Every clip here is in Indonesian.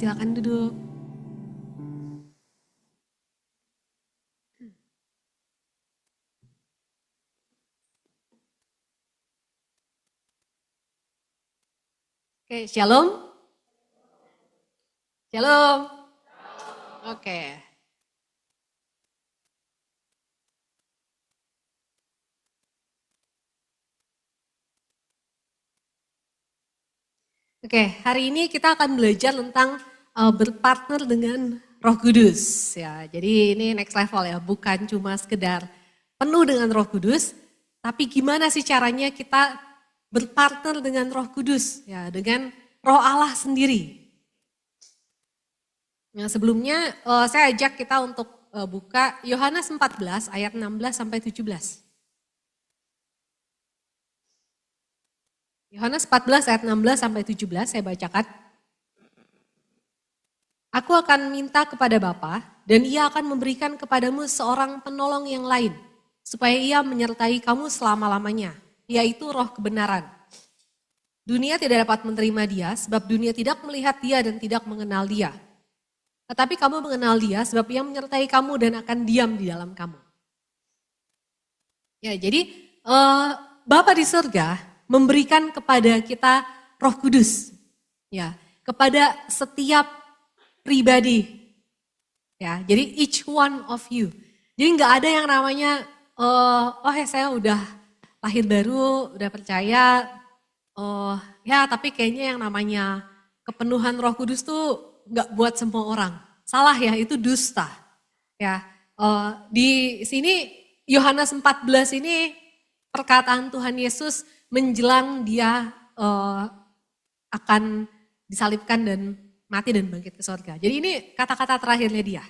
silakan duduk. Oke, shalom. Shalom. Oke. Oke, hari ini kita akan belajar tentang berpartner dengan Roh Kudus ya. Jadi ini next level ya, bukan cuma sekedar penuh dengan Roh Kudus, tapi gimana sih caranya kita berpartner dengan Roh Kudus ya, dengan Roh Allah sendiri. Nah, sebelumnya saya ajak kita untuk buka Yohanes 14 ayat 16 sampai 17. Yohanes 14 ayat 16 sampai 17 saya bacakan. Aku akan minta kepada Bapa dan Ia akan memberikan kepadamu seorang penolong yang lain supaya Ia menyertai kamu selama-lamanya, yaitu Roh kebenaran. Dunia tidak dapat menerima Dia sebab dunia tidak melihat Dia dan tidak mengenal Dia. Tetapi kamu mengenal Dia sebab Ia menyertai kamu dan akan diam di dalam kamu. Ya, jadi Bapa di surga memberikan kepada kita Roh Kudus, ya, kepada setiap pribadi, ya. Jadi each one of you. Jadi nggak ada yang namanya, saya udah lahir baru, udah percaya, ya tapi kayaknya yang namanya kepenuhan Roh Kudus tuh nggak buat semua orang. Salah ya, itu dusta. Ya, di sini Yohanes 14 ini perkataan Tuhan Yesus menjelang dia akan disalibkan dan mati dan bangkit ke surga. Jadi ini kata-kata terakhirnya dia.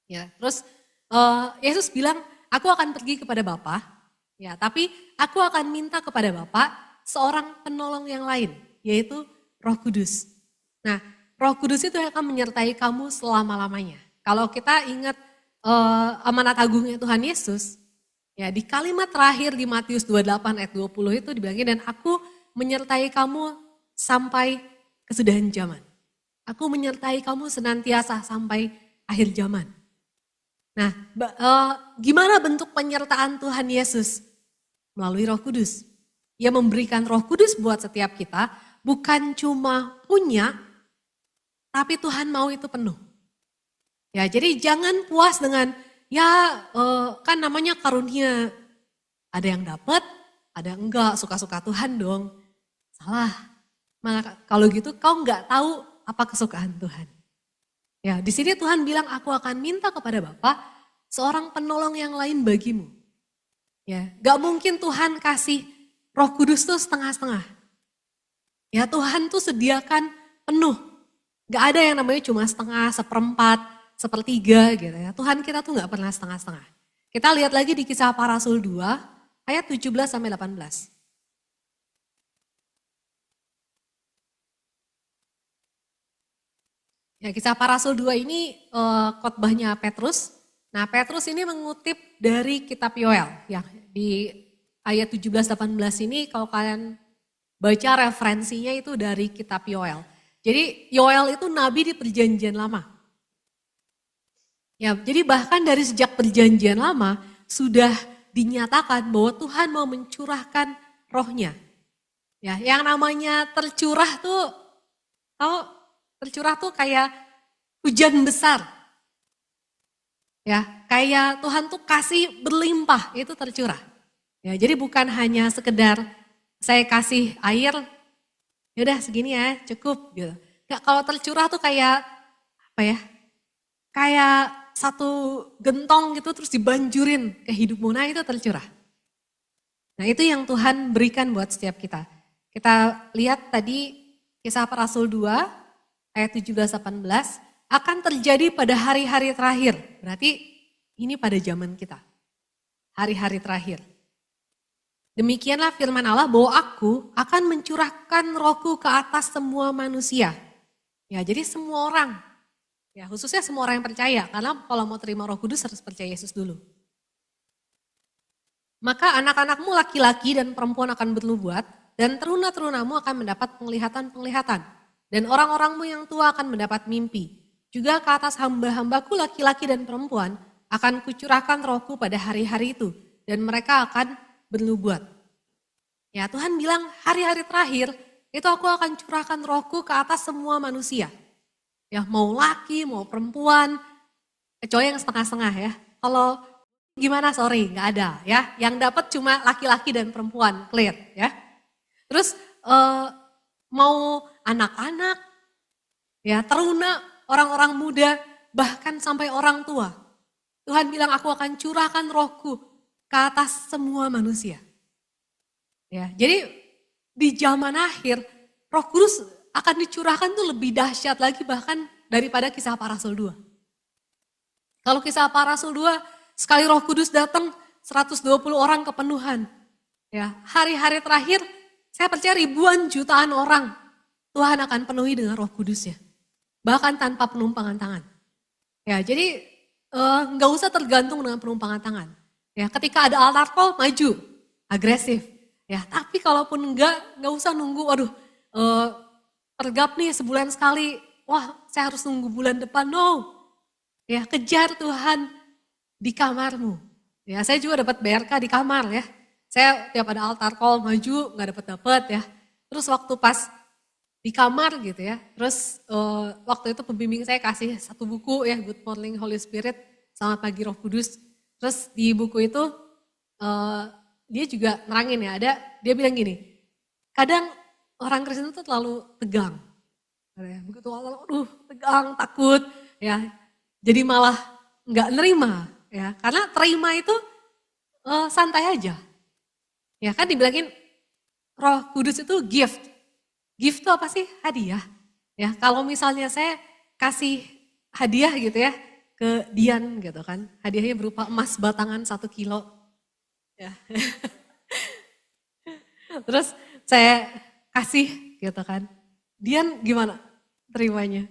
Ya, terus Yesus bilang, aku akan pergi kepada Bapa, ya, tapi aku akan minta kepada Bapa seorang penolong yang lain, yaitu Roh Kudus. Nah, Roh Kudus itu akan menyertai kamu selama-lamanya. Kalau kita ingat amanat agungnya Tuhan Yesus, ya, di kalimat terakhir di Matius 28 ayat 20 itu dibilangin, dan aku menyertai kamu sampai kesudahan zaman. Aku menyertai kamu senantiasa sampai akhir zaman. Nah, gimana bentuk penyertaan Tuhan Yesus? Melalui Roh Kudus. Ia memberikan Roh Kudus buat setiap kita, bukan cuma punya, tapi Tuhan mau itu penuh. Ya, jadi jangan puas dengan kan namanya karunia, ada yang dapat, ada yang enggak, suka-suka Tuhan dong. Salah. Malah kalau gitu kau enggak tahu apa kesukaan Tuhan. Ya, di sini Tuhan bilang, aku akan minta kepada Bapa seorang penolong yang lain bagimu. Ya, enggak mungkin Tuhan kasih Roh Kudus tuh setengah-setengah. Ya, Tuhan tuh sediakan penuh. Enggak ada yang namanya cuma setengah, seperempat, sepertiga gitu ya. Tuhan kita tuh gak pernah setengah-setengah. Kita lihat lagi di Kisah Para Rasul 2 ayat 17 sampai 18. Ya, Kisah Para Rasul 2 ini khotbahnya Petrus. Nah, Petrus ini mengutip dari kitab Yoel. Ya, di ayat 17-18 ini kalau kalian baca referensinya itu dari kitab Yoel. Jadi Yoel itu nabi di perjanjian lama. Ya, jadi bahkan dari sejak perjanjian lama sudah dinyatakan bahwa Tuhan mau mencurahkan rohnya. Ya, yang namanya tercurah tuh, tercurah tuh kayak hujan besar. Ya, kayak Tuhan tuh kasih berlimpah, itu tercurah. Ya, jadi bukan hanya sekedar saya kasih air, yaudah segini ya cukup gitu. Nggak, kalau tercurah tuh kayak apa ya? Kayak satu gentong gitu terus dibanjurin ke hidupmu, nah itu tercurah. Nah itu yang Tuhan berikan buat setiap kita. Kita lihat tadi Kisah Para Rasul 2 ayat 17-18 akan terjadi pada hari-hari terakhir. Berarti ini pada zaman kita, hari-hari terakhir. Demikianlah firman Allah bahwa aku akan mencurahkan rohku ke atas semua manusia. Ya, jadi semua orang. Ya, khususnya semua orang yang percaya, karena kalau mau terima Roh Kudus harus percaya Yesus dulu. Maka anak-anakmu laki-laki dan perempuan akan bernubuat, dan teruna-terunamu akan mendapat penglihatan-penglihatan. Dan orang-orangmu yang tua akan mendapat mimpi. Juga ke atas hamba-hambaku laki-laki dan perempuan akan kucurahkan rohku pada hari-hari itu. Dan mereka akan bernubuat. Ya, Tuhan bilang hari-hari terakhir itu aku akan curahkan rohku ke atas semua manusia. Ya, mau laki, mau perempuan, kecuali yang setengah-setengah ya. Kalau gimana, sorry, nggak ada ya. Yang dapat cuma laki-laki dan perempuan, clear ya. Terus mau anak-anak, ya teruna, orang-orang muda, bahkan sampai orang tua. Tuhan bilang aku akan curahkan rohku ke atas semua manusia. Ya, jadi di zaman akhir Roh Kudus akan dicurahkan tuh lebih dahsyat lagi bahkan daripada Kisah Para Rasul 2. Kalau Kisah Para Rasul 2 sekali Roh Kudus datang 120 orang kepenuhan. Ya, hari-hari terakhir saya percaya ribuan jutaan orang Tuhan akan penuhi dengan Roh Kudusnya. Bahkan tanpa penumpangan tangan. Ya, jadi nggak usah tergantung dengan penumpangan tangan. Ya, ketika ada altar call maju, agresif. Ya, tapi kalaupun nggak usah nunggu, waduh, pergap nih sebulan sekali, wah saya harus nunggu bulan depan, no. Ya, kejar Tuhan di kamarmu. Ya, saya juga dapat BRK di kamar ya. Saya tiap ada altar call maju, nggak dapat ya. Terus waktu pas di kamar gitu ya, terus waktu itu pembimbing saya kasih satu buku ya, Good Morning Holy Spirit, Selamat Pagi Roh Kudus. Terus di buku itu dia juga nerangin ya, dia bilang gini, kadang orang Kristen itu terlalu tegang. Begitu aduh tegang, takut ya. Jadi malah nggak nerima ya. Karena terima itu santai aja. Ya kan dibilangin Roh Kudus itu gift. Gift itu apa sih? Hadiah. Ya, kalau misalnya saya kasih hadiah gitu ya ke Dian gitu kan. Hadiahnya berupa emas batangan 1 kilo. Ya. Terus saya kasih gitu kan. Dian gimana terimanya?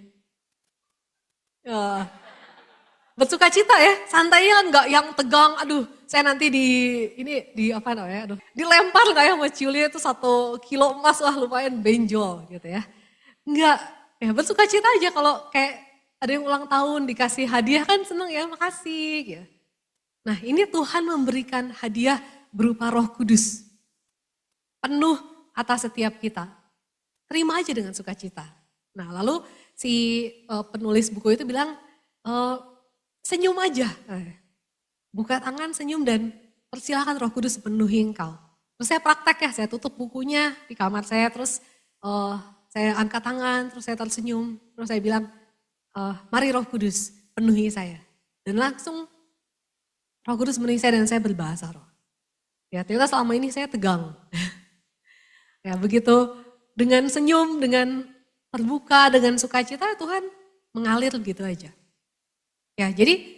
Ya. Bersuka cita ya, santainya kan nggak yang tegang, aduh saya nanti di apa namanya, aduh dilempar nggak ya sama Julia itu 1 kilo emas, wah lumayan benjol gitu ya. Enggak, ya bersuka cita aja kalau kayak ada yang ulang tahun dikasih hadiah kan seneng ya, makasih gitu. Nah ini Tuhan memberikan hadiah berupa Roh Kudus. Penuh atas setiap kita. Terima aja dengan sukacita. Nah lalu si penulis buku itu bilang, senyum aja. Buka tangan, senyum dan persilahkan Roh Kudus penuhi engkau. Terus saya praktek ya, saya tutup bukunya di kamar saya, terus saya angkat tangan, terus saya tersenyum, terus saya bilang, mari Roh Kudus penuhi saya. Dan langsung Roh Kudus menuhi saya dan saya berbahasa roh. Ya ternyata selama ini saya tegang. Ya begitu dengan senyum, dengan terbuka, dengan sukacita Tuhan mengalir gitu aja. Ya jadi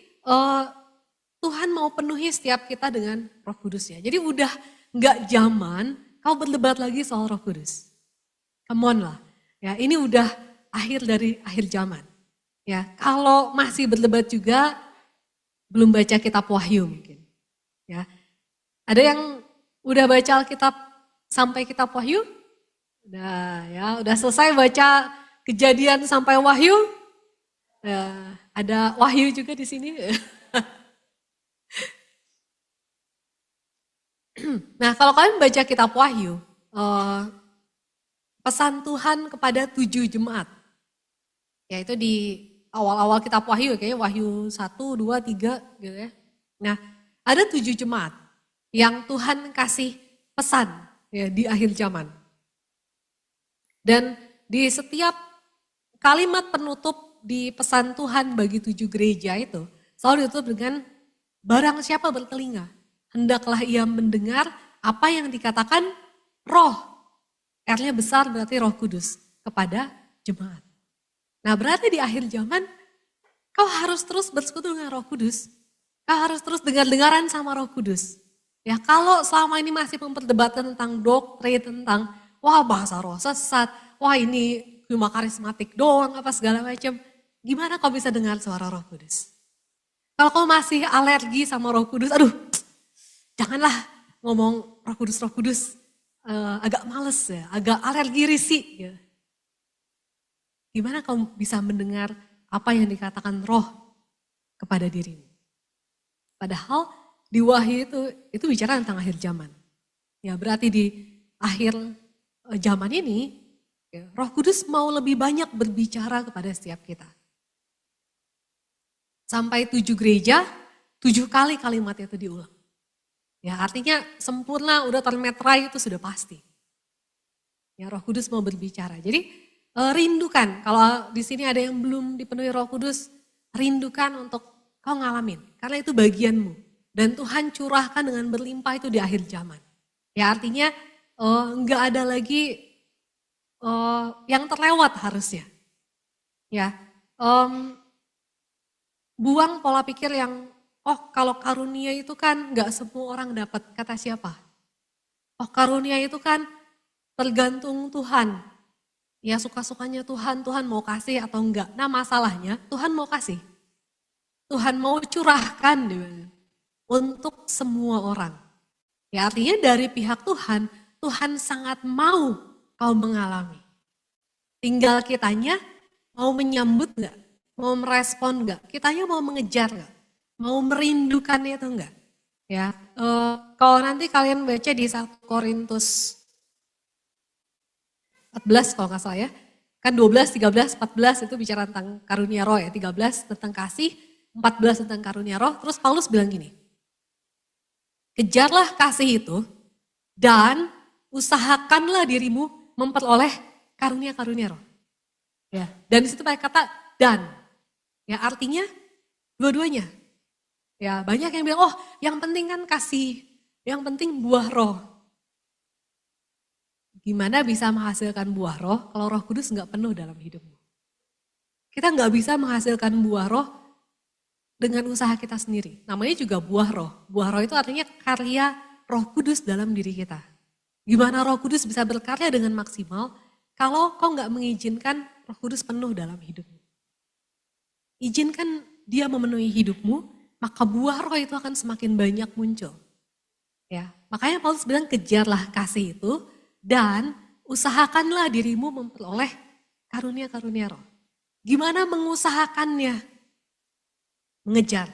Tuhan mau penuhi setiap kita dengan Roh Kudusnya. Jadi udah nggak zaman kau berdebat lagi soal Roh Kudus. Come on lah. Ya ini udah akhir dari akhir zaman. Ya kalau masih berdebat juga belum baca kitab Wahyu mungkin. Ya ada yang udah baca Alkitab sampai kitab Wahyu? Udah ya, udah selesai baca Kejadian sampai Wahyu? Ya, ada Wahyu juga di sini. Nah kalau kalian baca kitab Wahyu, pesan Tuhan kepada 7 jemaat. Yaitu di awal-awal kitab Wahyu, kayaknya Wahyu 1, 2, 3 gitu ya. Nah ada 7 jemaat yang Tuhan kasih pesan ya, di akhir zaman. Dan di setiap kalimat penutup di pesan Tuhan bagi 7 gereja itu selalu ditutup dengan barang siapa bertelinga, hendaklah ia mendengar apa yang dikatakan roh. R-nya besar berarti Roh Kudus kepada jemaat. Nah berarti di akhir zaman kau harus terus bersekutu dengan Roh Kudus. Kau harus terus dengar-dengaran sama Roh Kudus. Ya kalau selama ini masih memperdebatkan tentang doktrin, tentang wah bahasa roh sesat, wah ini cuma karismatik doang apa segala macam. Gimana kau bisa dengar suara Roh Kudus? Kalau kau masih alergi sama Roh Kudus, aduh janganlah ngomong Roh Kudus, agak males ya, agak alergi risih. Ya. Gimana kamu bisa mendengar apa yang dikatakan roh kepada dirimu? Padahal di wahyu itu bicara tentang akhir zaman. Ya berarti di akhir zaman ini, ya, Roh Kudus mau lebih banyak berbicara kepada setiap kita. Sampai 7 gereja, 7 kali kalimat itu diulang. Ya artinya sempurna, udah termeterai itu sudah pasti. Ya Roh Kudus mau berbicara. Jadi rindukan, kalau di sini ada yang belum dipenuhi Roh Kudus, rindukan untuk kau ngalamin. Karena itu bagianmu. Dan Tuhan curahkan dengan berlimpah itu di akhir zaman. Ya artinya nggak ada lagi yang terlewat harusnya. Ya, buang pola pikir yang, oh kalau karunia itu kan nggak semua orang dapat. Kata siapa? Oh karunia itu kan tergantung Tuhan. Ya suka-sukanya Tuhan, Tuhan mau kasih atau enggak. Nah masalahnya Tuhan mau kasih. Tuhan mau curahkan untuk semua orang. Ya artinya dari pihak Tuhan, Tuhan sangat mau kau mengalami. Tinggal kitanya mau menyambut enggak? Mau merespon enggak? Kitanya mau mengejar enggak? Mau merindukannya itu enggak? Ya, kalau nanti kalian baca di 1 Korintus 14 kalau nggak salah ya, kan 12, 13, 14 itu bicara tentang karunia roh ya, 13 tentang kasih, 14 tentang karunia roh, terus Paulus bilang gini, kejarlah kasih itu dan usahakanlah dirimu memperoleh karunia-karunia roh. Ya, dan di situ pakai kata dan. Ya, artinya dua-duanya. Ya, banyak yang bilang, oh yang penting kan kasih, yang penting buah roh. Gimana bisa menghasilkan buah roh kalau Roh Kudus nggak penuh dalam hidupmu? Kita nggak bisa menghasilkan buah roh dengan usaha kita sendiri. Namanya juga buah roh. Buah roh itu artinya karya Roh Kudus dalam diri kita. Gimana Roh Kudus bisa berkarya dengan maksimal kalau kau nggak mengizinkan Roh Kudus penuh dalam hidupmu? Izinkan dia memenuhi hidupmu, maka buah roh itu akan semakin banyak muncul. Ya, makanya Paulus bilang kejarlah kasih itu dan usahakanlah dirimu memperoleh karunia-karunia roh. Gimana mengusahakannya? Mengejar,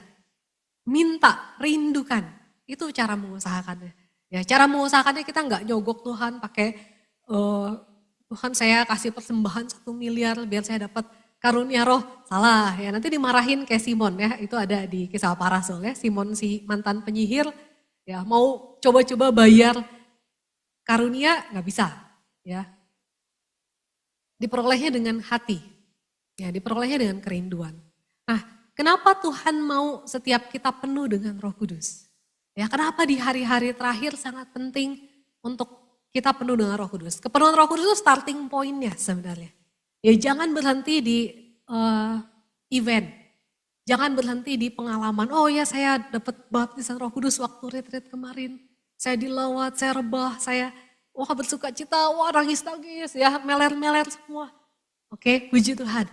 minta, rindukan. Itu cara mengusahakannya. Ya, cara mengusahakannya kita nggak nyogok Tuhan pakai Tuhan saya kasih persembahan 1 miliar biar saya dapat karunia roh. Salah ya, nanti dimarahin kayak Simon ya, itu ada di Kisah Para Rasul ya. Simon si mantan penyihir ya mau coba-coba bayar karunia nggak bisa ya. Diperolehnya dengan hati. Ya, diperolehnya dengan kerinduan. Nah, kenapa Tuhan mau setiap kita penuh dengan Roh Kudus? Ya, kenapa di hari-hari terakhir sangat penting untuk kita penuh dengan Roh Kudus? Kepenuhan Roh Kudus itu starting point-nya sebenarnya. Ya, jangan berhenti di event. Jangan berhenti di pengalaman. Oh ya, saya dapat baptisan Roh Kudus waktu retreat kemarin. Saya dilawat, saya rebah, saya bersuka cita, nangis-nangis ya, meler-meler semua. Oke, puji Tuhan.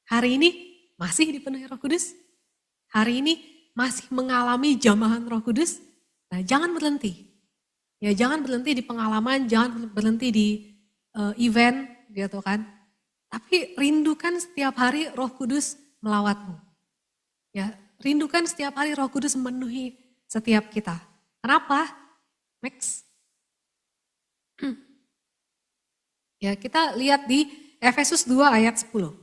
Hari ini masih dipenuhi Roh Kudus? Hari ini masih mengalami jamahan Roh Kudus? Nah, jangan berhenti. Ya, jangan berhenti di pengalaman, jangan berhenti di event gitu kan. Tapi rindukan setiap hari Roh Kudus melawatmu. Ya, rindukan setiap hari Roh Kudus memenuhi setiap kita. Kenapa? Next. Ya, kita lihat di Efesus 2 ayat 10.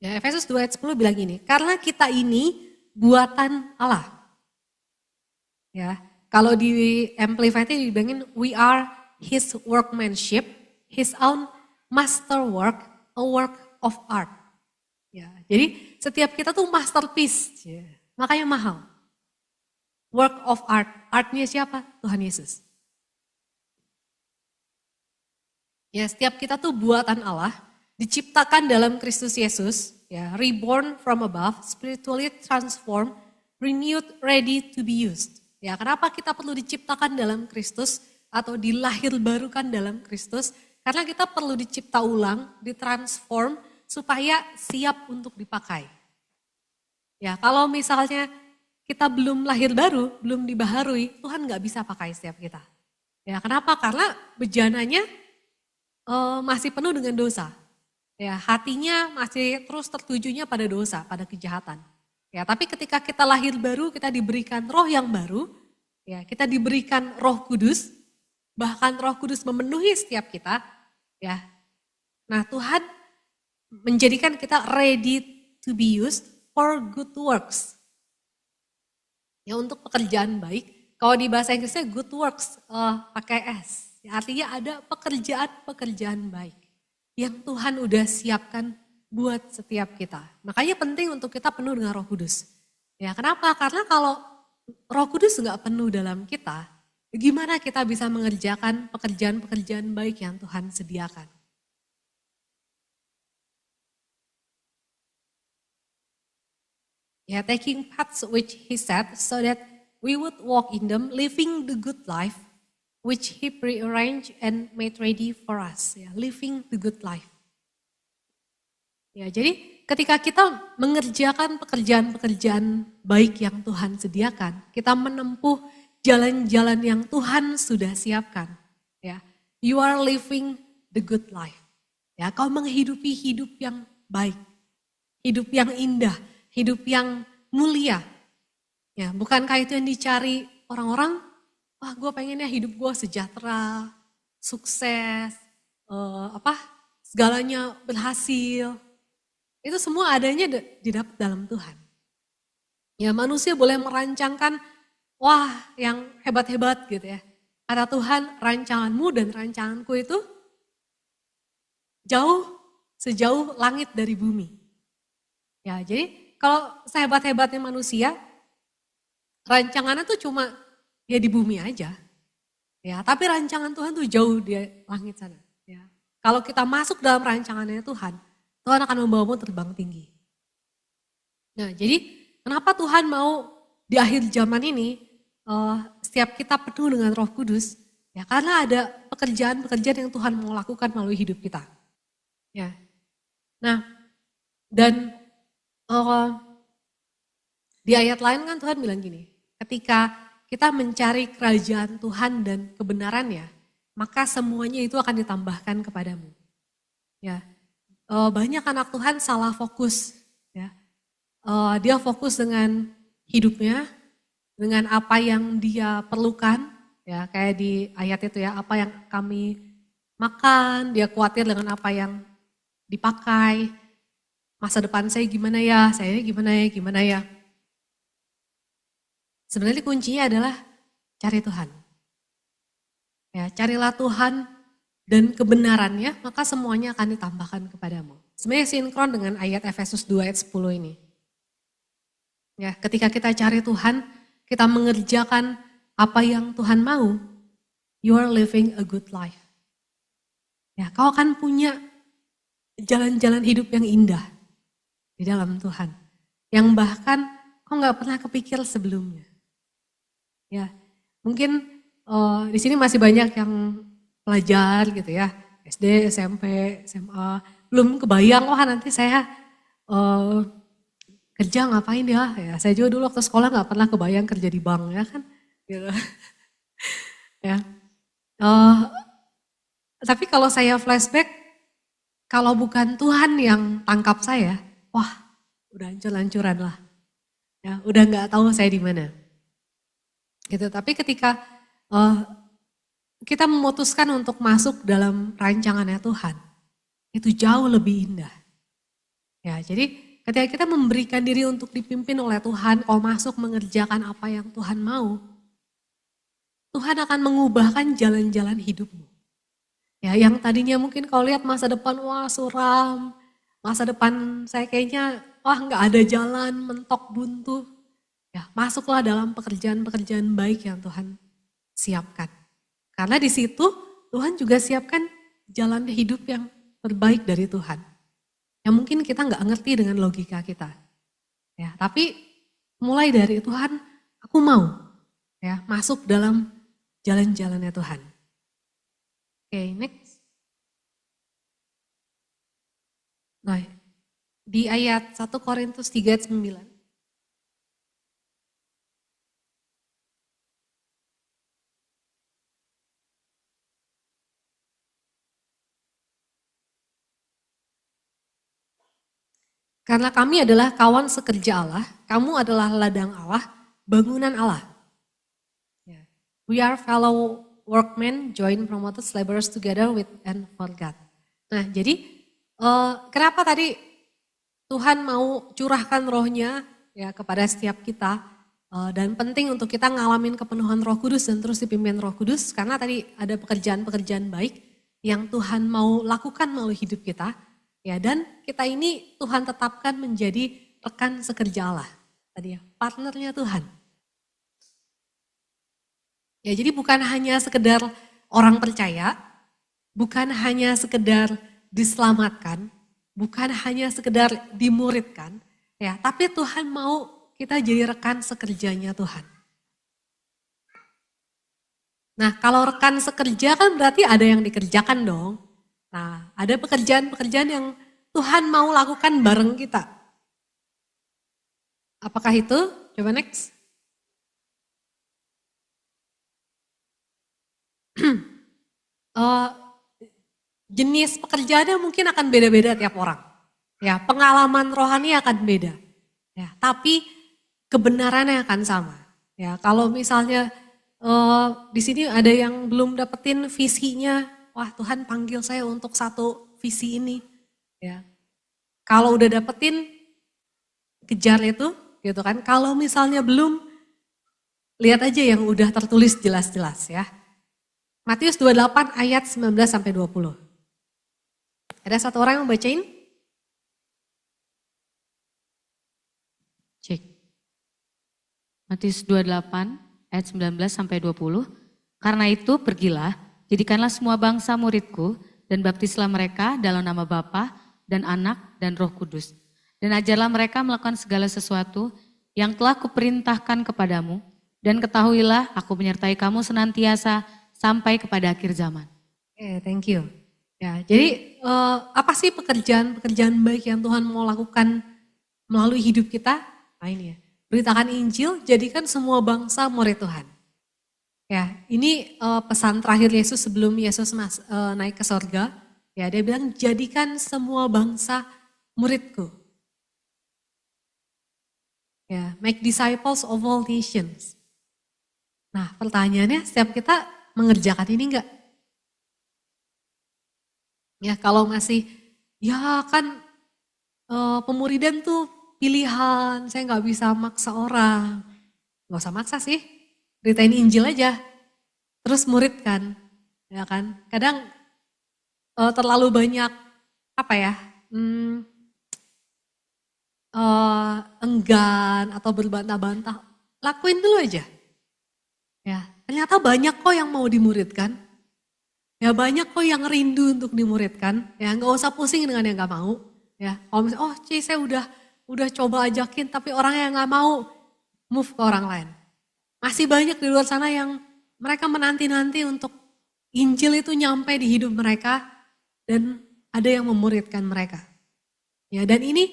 Ya, Efesus 2 ayat 10 bilang gini, karena kita ini buatan Allah. Ya, kalau di Amplified dibilangin we are his workmanship, his own masterwork, a work of art. Ya, jadi setiap kita tuh masterpiece, ya. Makanya mahal. Work of art, artnya siapa? Tuhan Yesus. Ya, setiap kita tuh buatan Allah, diciptakan dalam Kristus Yesus, ya, reborn from above, spiritually transformed, renewed, ready to be used. Ya, kenapa kita perlu diciptakan dalam Kristus atau dilahir barukan dalam Kristus? Karena kita perlu dicipta ulang, ditransform supaya siap untuk dipakai. Ya, kalau misalnya kita belum lahir baru, belum dibaharui, Tuhan nggak bisa pakai setiap kita. Ya, kenapa? Karena bejananya masih penuh dengan dosa. Ya, hatinya masih terus tertujunya pada dosa, pada kejahatan. Ya, tapi ketika kita lahir baru, kita diberikan roh yang baru, ya, kita diberikan Roh Kudus, bahkan Roh Kudus memenuhi setiap kita, ya. Nah, Tuhan menjadikan kita ready to be used for good works. Ya, untuk pekerjaan baik. Kalau di bahasa Inggrisnya good works pakai S. Ya, artinya ada pekerjaan-pekerjaan baik yang Tuhan udah siapkan buat setiap kita. Makanya penting untuk kita penuh dengan Roh Kudus. Ya, kenapa? Karena kalau Roh Kudus nggak penuh dalam kita, gimana kita bisa mengerjakan pekerjaan-pekerjaan baik yang Tuhan sediakan? Yeah, taking paths which he said so that we would walk in them, living the good life which he prearranged and made ready for us. Ya, living the good life. Ya, jadi ketika kita mengerjakan pekerjaan-pekerjaan baik yang Tuhan sediakan, kita menempuh jalan-jalan yang Tuhan sudah siapkan. Ya, you are living the good life. Ya, kau menghidupi hidup yang baik, hidup yang indah, hidup yang mulia. Ya, bukankah itu yang dicari orang-orang? Wah, gue pengennya hidup gue sejahtera, sukses, segalanya berhasil. Itu semua adanya didapat dalam Tuhan. Ya, manusia boleh merancangkan, wah, yang hebat-hebat gitu ya. Kata Tuhan, rancanganmu dan rancanganku itu sejauh langit dari bumi. Ya, jadi kalau sehebat-hebatnya manusia, rancangannya tuh cuma ya di bumi aja. Ya, tapi rancangan Tuhan tuh jauh di langit sana. Ya. Kalau kita masuk dalam rancangannya Tuhan, Tuhan akan membawamu terbang tinggi. Nah, jadi kenapa Tuhan mau di akhir zaman ini setiap kita penuh dengan Roh Kudus? Ya, karena ada pekerjaan-pekerjaan yang Tuhan mau lakukan melalui hidup kita. Ya. Nah, dan di ayat lain kan Tuhan bilang gini, ketika kita mencari kerajaan Tuhan dan kebenarannya, maka semuanya itu akan ditambahkan kepadamu. Ya, banyak anak Tuhan salah fokus. Ya, dia fokus dengan hidupnya, dengan apa yang dia perlukan. Ya, kayak di ayat itu ya, apa yang kami makan, dia khawatir dengan apa yang dipakai. Masa depan saya gimana ya, gimana ya. Sebenarnya kuncinya adalah cari Tuhan. Ya, carilah Tuhan dan kebenarannya, maka semuanya akan ditambahkan kepadamu. Sebenarnya sinkron dengan ayat Efesus 2 ayat 10 ini. Ya, ketika kita cari Tuhan, kita mengerjakan apa yang Tuhan mau, you are living a good life. Ya, kau akan punya jalan-jalan hidup yang indah di dalam Tuhan. Yang bahkan kau nggak pernah kepikir sebelumnya. Ya, mungkin di sini masih banyak yang pelajar gitu ya, SD, SMP, SMA, belum kebayang, wah nanti saya kerja ngapain ya? Ya, saya juga dulu waktu sekolah nggak pernah kebayang kerja di bank ya kan, gitu. Ya, tapi kalau saya flashback, kalau bukan Tuhan yang tangkap saya, wah udah hancur-hancuran lah. Ya, udah nggak tahu saya di mana. Gitu. Tapi ketika kita memutuskan untuk masuk dalam rancangannya Tuhan, itu jauh lebih indah. Ya, jadi ketika kita memberikan diri untuk dipimpin oleh Tuhan, kau masuk mengerjakan apa yang Tuhan mau, Tuhan akan mengubahkan jalan-jalan hidupmu. Ya, yang tadinya mungkin kau lihat masa depan, wah suram, masa depan saya kayaknya, wah nggak ada jalan, mentok buntu. Ya, masuklah dalam pekerjaan-pekerjaan baik yang Tuhan siapkan. Karena di situ Tuhan juga siapkan jalan hidup yang terbaik dari Tuhan. Yang mungkin kita nggak ngerti dengan logika kita. Ya, tapi mulai dari Tuhan, aku mau ya masuk dalam jalan-jalannya Tuhan. Oke, next. Nah, di ayat 1 Korintus 3 ayat 9. Karena kami adalah kawan sekerja Allah, kamu adalah ladang Allah, bangunan Allah. Ya. We are fellow workmen, joint promoters, laborers together with and for God. Nah jadi kenapa tadi Tuhan mau curahkan rohnya ya kepada setiap kita, dan penting untuk kita ngalamin kepenuhan Roh Kudus dan terus dipimpin Roh Kudus, karena tadi ada pekerjaan-pekerjaan baik yang Tuhan mau lakukan melalui hidup kita, ya, dan kita ini Tuhan tetapkan menjadi rekan sekerja Allah, tadi ya, partnernya Tuhan. Ya, jadi bukan hanya sekedar orang percaya, bukan hanya sekedar diselamatkan, bukan hanya sekedar dimuridkan, ya, tapi Tuhan mau kita jadi rekan sekerjanya Tuhan. Nah, kalau rekan sekerja kan berarti ada yang dikerjakan dong. Nah, ada pekerjaan-pekerjaan yang Tuhan mau lakukan bareng kita. Apakah itu? Coba next. Jenis pekerjaannya mungkin akan beda-beda tiap orang. Ya, pengalaman rohani akan beda. Ya, tapi kebenarannya akan sama. Ya, kalau misalnya di sini ada yang belum dapetin visinya, wah Tuhan panggil saya untuk satu visi ini. Ya, kalau udah dapetin, kejar itu, gitu kan. Kalau misalnya belum, lihat aja yang udah tertulis jelas-jelas ya. Matius 28 ayat 19 sampai 20. Ada satu orang yang bacain? Cek. Matius 28 ayat 19 sampai 20. Karena itu pergilah, jadikanlah semua bangsa muridku dan baptislah mereka dalam nama Bapa dan Anak dan Roh Kudus. Dan ajarlah mereka melakukan segala sesuatu yang telah kuperintahkan kepadamu. Dan ketahuilah aku menyertai kamu senantiasa sampai kepada akhir zaman. Thank you. Ya, jadi apa sih pekerjaan baik yang Tuhan mau lakukan melalui hidup kita? Nah ini ya, beritakan Injil, jadikan semua bangsa murid Tuhan. Ya, ini pesan terakhir Yesus sebelum Yesus naik ke sorga. Ya, dia bilang jadikan semua bangsa muridku. Ya, make disciples of all nations. Nah, pertanyaannya setiap kita mengerjakan ini enggak? Ya, kalau masih, ya kan pemuridan tuh pilihan, saya nggak bisa maksa orang. Nggak usah maksa sih, beritain Injil aja, terus muridkan, ya kan. Kadang terlalu banyak, apa ya, enggan atau berbantah-bantah, lakuin dulu aja. Ya, ternyata banyak kok yang mau dimuridkan. Ya banyak kok yang rindu untuk dimuridkan. Ya nggak usah pusing dengan yang nggak mau. Ya kalau misalnya, oh saya udah coba ajakin tapi orang yang nggak mau, move ke orang lain. Masih banyak di luar sana yang mereka menanti-nanti untuk Injil itu nyampe di hidup mereka dan ada yang memuridkan mereka. Ya dan ini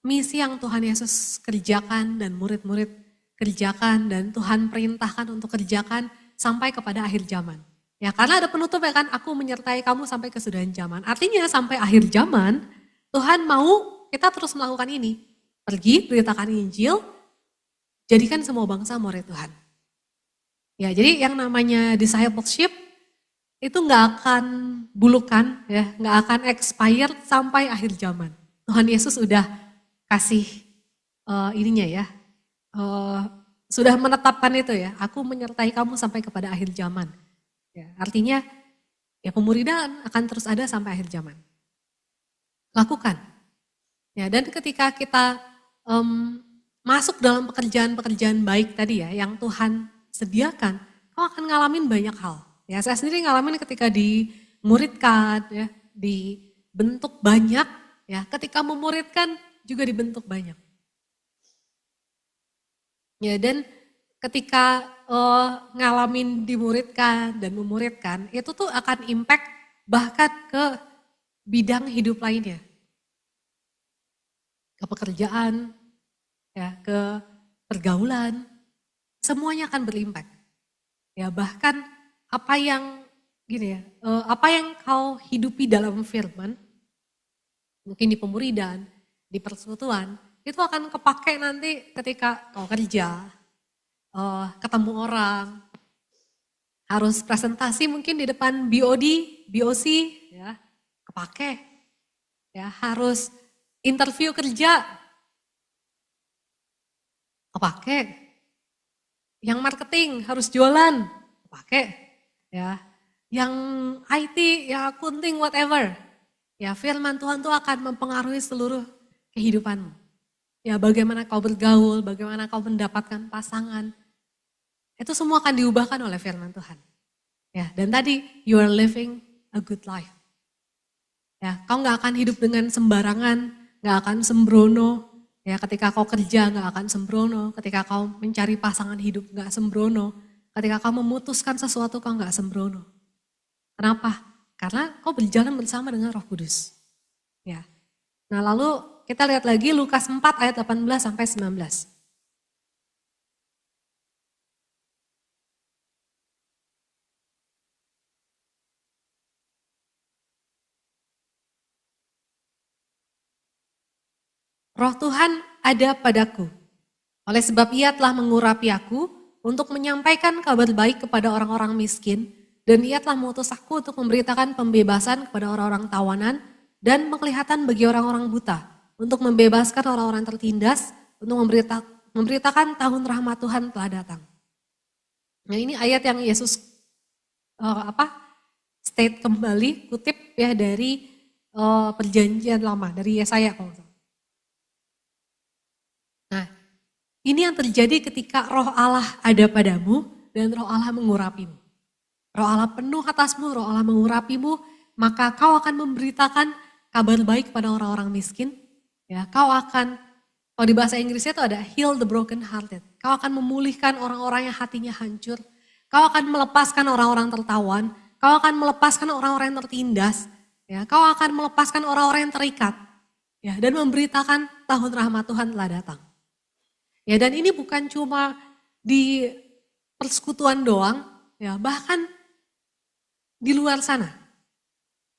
misi yang Tuhan Yesus kerjakan dan murid-murid kerjakan dan Tuhan perintahkan untuk kerjakan sampai kepada akhir zaman. Ya karena ada penutup ya kan, aku menyertai kamu sampai kesudahan zaman. Artinya sampai akhir zaman Tuhan mau kita terus melakukan ini. Pergi, beritakan Injil, jadikan semua bangsa murid Tuhan. Ya jadi yang namanya discipleship itu nggak akan bulukan, ya nggak akan expired sampai akhir zaman. Tuhan Yesus udah kasih ininya ya, sudah menetapkan itu ya, aku menyertai kamu sampai kepada akhir zaman. Ya, artinya ya pemuridan akan terus ada sampai akhir zaman. Lakukan. Ya, dan ketika kita masuk dalam pekerjaan-pekerjaan baik tadi ya, yang Tuhan sediakan, kau akan ngalamin banyak hal. Ya, saya sendiri ngalamin ketika dimuridkan, ya, dibentuk banyak, ya, ketika memuridkan juga dibentuk banyak. Ya, dan ketika ngalamin dimuridkan dan memuridkan, itu tuh akan impact bahkan ke bidang hidup lainnya. Ke pekerjaan, ya, ke pergaulan, semuanya akan berimpact. Ya, bahkan apa yang gini ya, apa yang kau hidupi dalam firman, mungkin di pemuridan, di persekutuan, itu akan kepake nanti ketika kau kerja, ketemu orang, harus presentasi mungkin di depan BOD, BOC, ya, kepake. Ya, harus interview kerja, kepake. Yang marketing harus jualan, kepake. Ya, yang IT, ya accounting, whatever. Ya, firman Tuhan itu akan mempengaruhi seluruh kehidupanmu. Ya, bagaimana kau bergaul, bagaimana kau mendapatkan pasangan. Itu semua akan diubahkan oleh firman Tuhan. Ya, dan tadi, you are living a good life. Ya, kau nggak akan hidup dengan sembarangan, nggak akan sembrono. Ya, ketika kau kerja nggak akan sembrono, ketika kau mencari pasangan hidup nggak sembrono, ketika kau memutuskan sesuatu kau nggak sembrono. Kenapa? Karena kau berjalan bersama dengan Roh Kudus. Ya. Nah, lalu kita lihat lagi Lukas 4 ayat 18 sampai 19. Roh Tuhan ada padaku. Oleh sebab ia telah mengurapi aku untuk menyampaikan kabar baik kepada orang-orang miskin, dan ia telah mengutus aku untuk memberitakan pembebasan kepada orang-orang tawanan dan penglihatan bagi orang-orang buta, untuk membebaskan orang-orang tertindas, untuk memberitakan tahun rahmat Tuhan telah datang. Nah, ini ayat yang Yesus state kembali, kutip ya dari perjanjian lama, dari Yesaya kalau nggak salah. Nah, ini yang terjadi ketika Roh Allah ada padamu dan Roh Allah mengurapimu. Roh Allah penuh atasmu, Roh Allah mengurapimu, maka kau akan memberitakan kabar baik pada orang-orang miskin. Ya, kau akan, kalau di bahasa Inggrisnya itu ada heal the broken hearted. Kau akan memulihkan orang-orang yang hatinya hancur. Kau akan melepaskan orang-orang tertawan. Kau akan melepaskan orang-orang yang tertindas. Ya, kau akan melepaskan orang-orang yang terikat. Ya, dan memberitakan tahun rahmat Tuhan telah datang. Ya, dan ini bukan cuma di persekutuan doang, ya, bahkan di luar sana.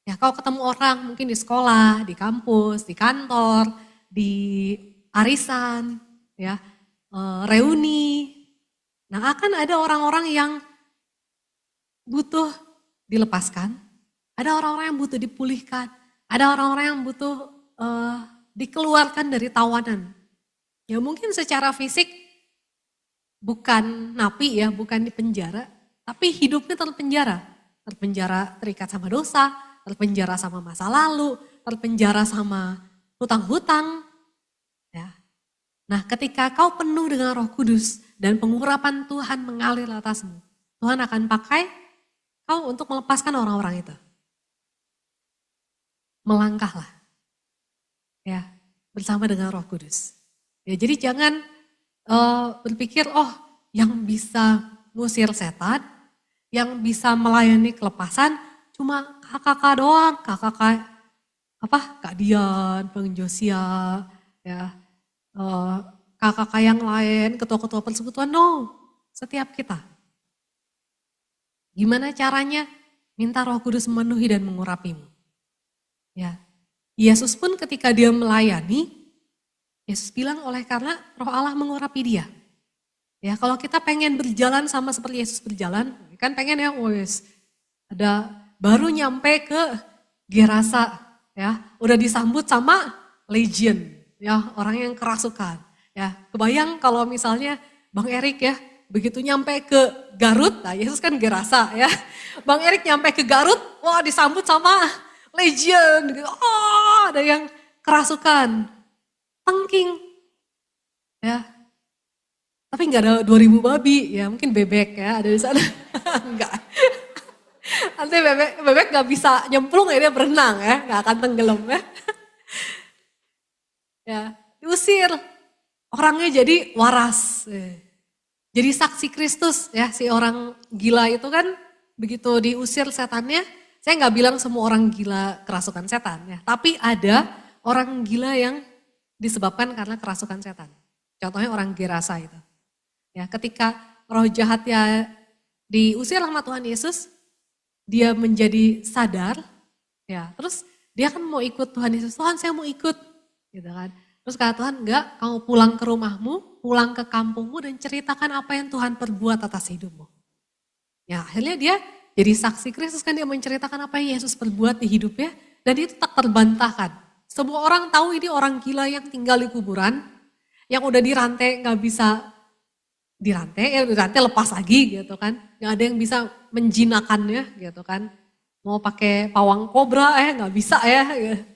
Ya, kau ketemu orang mungkin di sekolah, di kampus, di kantor, di arisan, ya, reuni. Nah, akan ada orang-orang yang butuh dilepaskan, ada orang-orang yang butuh dipulihkan, ada orang-orang yang butuh dikeluarkan dari tawanan. Ya mungkin secara fisik bukan napi ya, bukan di penjara, tapi hidupnya terpenjara. Terpenjara terikat sama dosa, terpenjara sama masa lalu, terpenjara sama hutang-hutang. Ya. Nah, ketika kau penuh dengan Roh Kudus dan pengurapan Tuhan mengalir atasmu, Tuhan akan pakai kau untuk melepaskan orang-orang itu. Melangkahlah. Ya, bersama dengan Roh Kudus. Ya, jadi jangan berpikir, oh yang bisa ngusir setan, yang bisa melayani kelepasan cuma kakak-kakak doang, Kak Dian, Bang Josia, ya, kakak-kakak yang lain, ketua-ketua persekutuan, no, setiap kita. Gimana caranya? Minta Roh Kudus memenuhi dan mengurapimu. Ya, Yesus pun ketika dia melayani, Yesus bilang oleh karena Roh Allah mengurapi dia. Ya, kalau kita pengen berjalan sama seperti Yesus berjalan, kan pengen ya, ada baru nyampe ke Gerasa, ya, udah disambut sama legion, ya, orang yang kerasukan. Ya, kebayang kalau misalnya Bang Erik ya, begitu nyampe ke Garut, nah Yesus kan Gerasa ya. Bang Erik nyampe ke Garut, wah disambut sama legion, gitu. Oh, ada yang kerasukan. Tengking, ya, tapi nggak ada 2000 babi, ya mungkin bebek ya ada di sana, enggak. Nanti bebek nggak bisa nyemplung ya dia berenang ya, nggak akan tenggelam ya. Ya, diusir, orangnya jadi waras, jadi saksi Kristus ya si orang gila itu kan begitu diusir setannya, saya nggak bilang semua orang gila kerasukan setan ya, tapi ada orang gila yang disebabkan karena kerasukan setan. Contohnya orang Gerasa itu. Ya, ketika roh jahatnya diusir sama Tuhan Yesus, dia menjadi sadar, ya, terus Dia kan mau ikut Tuhan Yesus, Tuhan saya mau ikut. Gitu kan. Terus kata Tuhan, enggak, kamu pulang ke rumahmu, pulang ke kampungmu dan ceritakan apa yang Tuhan perbuat atas hidupmu. Ya akhirnya dia jadi saksi Kristus kan, dia menceritakan apa yang Yesus perbuat di hidupnya. Dan itu tak terbantahkan. Semua orang tahu ini orang gila yang tinggal di kuburan, yang udah dirantai nggak bisa dirantai lepas lagi gitu kan. Nggak ada yang bisa menjinakannya gitu kan. Mau pakai pawang kobra nggak bisa ya.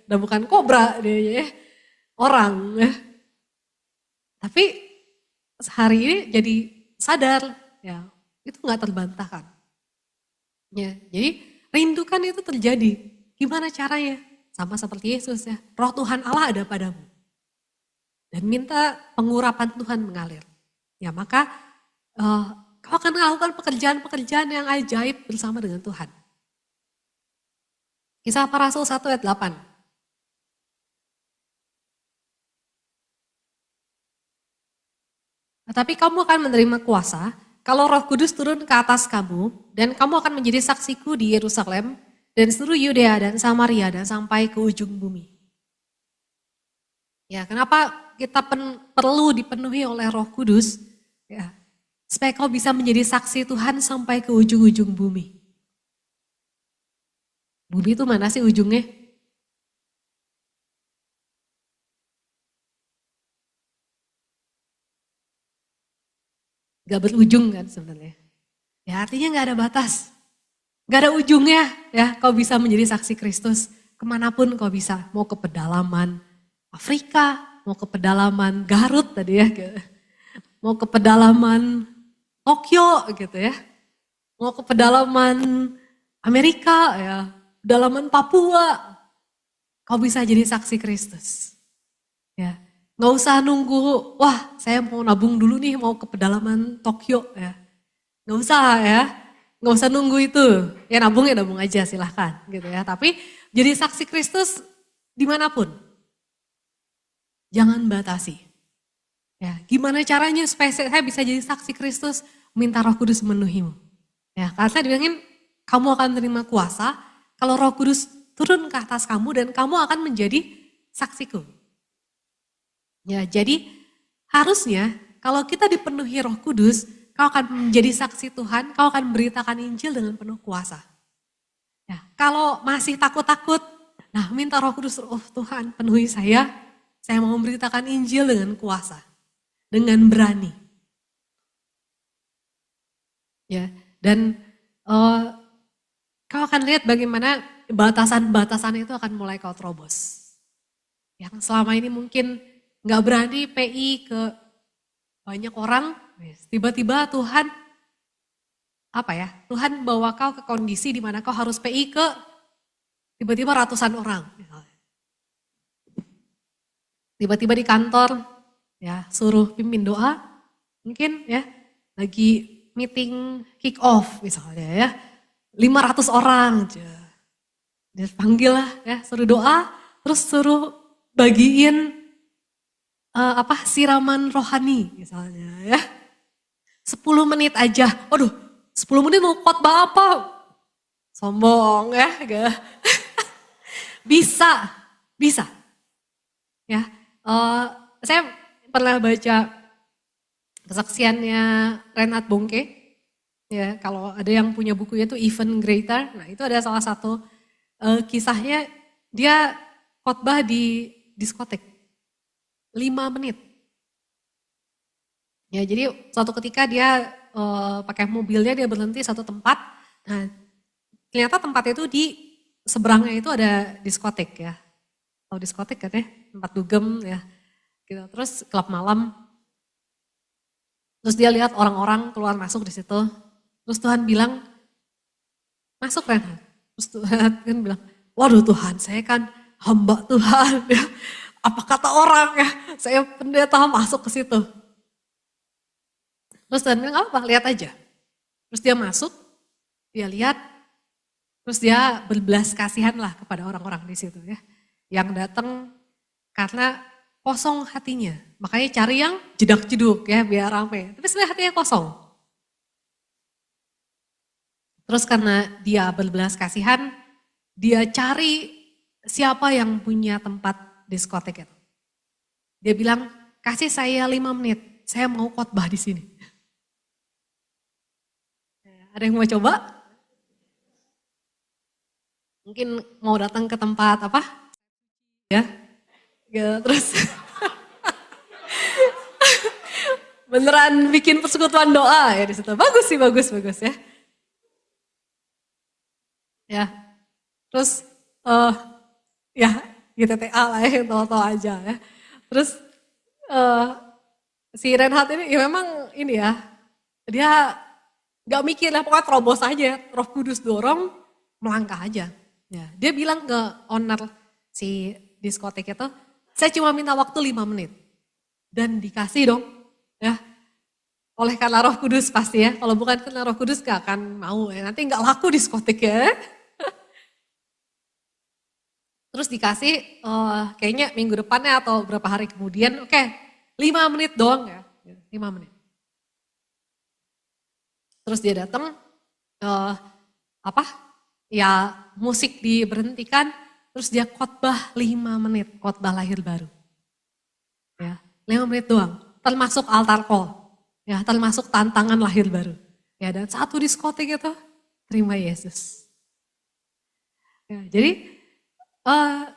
Udah bukan kobra dia ya. Orang ya. Tapi hari ini jadi sadar ya itu nggak terbantahkan. Ya, jadi rindukan itu terjadi. Gimana caranya? Sama seperti Yesus ya. Roh Tuhan Allah ada padamu. Dan minta pengurapan Tuhan mengalir. Ya maka kau akan melakukan pekerjaan-pekerjaan yang ajaib bersama dengan Tuhan. Kisah Para Rasul 1 ayat 8. Tetapi kamu akan menerima kuasa kalau Roh Kudus turun ke atas kamu dan kamu akan menjadi saksiku di Yerusalem dan seluruh Yudea dan Samaria dan sampai ke ujung bumi. Ya, kenapa kita perlu dipenuhi oleh Roh Kudus? Ya, supaya kau bisa menjadi saksi Tuhan sampai ke ujung-ujung bumi. Bumi itu mana sih ujungnya? Gak berujung kan sebenarnya. Ya artinya gak ada batas. Gak ada ujungnya ya, kau bisa menjadi saksi Kristus. Kemanapun kau bisa, mau ke pedalaman Afrika, mau ke pedalaman Garut tadi ya. Mau ke pedalaman Tokyo gitu ya. Mau ke pedalaman Amerika ya, pedalaman Papua. Kau bisa jadi saksi Kristus. Ya, nggak usah nunggu, wah saya mau nabung dulu nih mau ke pedalaman Tokyo ya. Nggak usah ya, nggak usah nunggu itu. Ya nabung aja silahkan gitu ya. Tapi jadi saksi Kristus dimanapun. Jangan batasi. Ya, gimana caranya supaya saya bisa jadi saksi Kristus, minta Roh Kudus memenuhimu. Ya, karena saya dibilangin kamu akan menerima kuasa kalau Roh Kudus turun ke atas kamu dan kamu akan menjadi saksiku. Ya, jadi harusnya kalau kita dipenuhi Roh Kudus, kau akan menjadi saksi Tuhan, kau akan memberitakan Injil dengan penuh kuasa. Ya, kalau masih takut-takut, nah minta Roh Kudus, oh Tuhan penuhi saya mau memberitakan Injil dengan kuasa, dengan berani. Ya, dan kau akan lihat bagaimana batasan-batasan itu akan mulai kau terobos. Yang selama ini mungkin nggak berani PI ke banyak orang, tiba-tiba Tuhan Tuhan bawa kau ke kondisi di mana kau harus PI ke tiba-tiba ratusan orang. Tiba-tiba di kantor ya suruh pimpin doa, mungkin ya lagi meeting kick off misalnya ya, 500 orang aja. Dia panggil lah ya, suruh doa, terus suruh bagiin siraman rohani misalnya ya. 10 menit aja, waduh 10 menit mau khotbah apa? Sombong ya, bisa. Ya, saya pernah baca kesaksiannya Reinhard Bonnke. Ya, kalau ada yang punya bukunya itu Even Greater. Nah, itu ada salah satu kisahnya dia khotbah di diskotek. 5 menit. Ya, jadi suatu ketika dia pakai mobilnya, dia berhenti satu tempat. Nah, ternyata tempat itu di seberangnya itu ada diskotek ya. Tahu diskotek kan ya, tempat dugem ya. Gitu. Terus klub malam. Terus dia lihat orang-orang keluar masuk di situ. Terus Tuhan bilang, masuk Reinhard. Terus Tuhan bilang, waduh Tuhan saya kan hamba Tuhan ya. Apa kata orang ya, saya pendeta masuk ke situ. Terus Tuhan bilang, apa? Lihat aja. Terus dia masuk, dia lihat, terus dia berbelas kasihan lah kepada orang-orang di situ ya. Yang datang karena kosong hatinya. Makanya cari yang jedak-jeduk ya, biar rame. Tapi sebenarnya hatinya kosong. Terus karena dia berbelas kasihan, dia cari siapa yang punya tempat diskotik itu? Dia bilang, kasih saya 5 menit, saya mau khotbah di sini. Ada yang mau coba? Mungkin mau datang ke tempat apa? Ya, terus beneran bikin persekutuan doa ya di situ. Bagus sih, bagus ya. Ya, terus ya GTTA lah ya, tahu-tahu aja ya. Terus si Reinhard ini ya memang ini ya, dia gak mikir lah, pokoknya terobos aja, Roh Kudus dorong, melangkah aja. Ya, dia bilang ke owner si diskotik itu, saya cuma minta waktu 5 menit. Dan dikasih dong, ya. Oleh karena Roh Kudus pasti ya, kalau bukan karena Roh Kudus gak akan mau ya, nanti gak laku diskotik ya. Terus dikasih kayaknya minggu depannya atau beberapa hari kemudian, oke, 5 menit doang ya, 5 menit. Terus dia datang, ya musik diberhentikan, terus dia khotbah 5 menit, khotbah lahir baru. Ya, 5 menit doang, termasuk altar call, ya, termasuk tantangan lahir baru. Ya, dan satu diskotik itu terima Yesus. Ya, jadi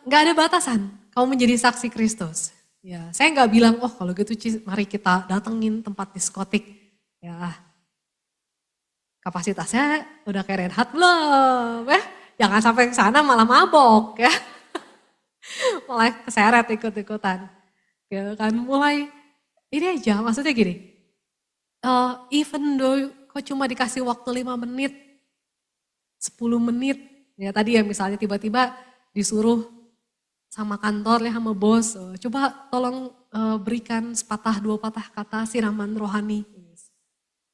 nggak ada batasan kamu menjadi saksi Kristus. Ya, saya nggak bilang, oh kalau gitu mari kita datengin tempat diskotik. Ya, kapasitasnya udah kayak Reinhard belum ya? Jangan sampai ke sana malah mabok ya. Mulai keseret ikut-ikutan. Ya kan mulai ini aja maksudnya gini. Even though kok cuma dikasih waktu 5 menit, 10 menit. Ya tadi ya misalnya tiba-tiba disuruh sama kantor ya sama bos. Coba tolong berikan sepatah 2 patah kata siraman rohani.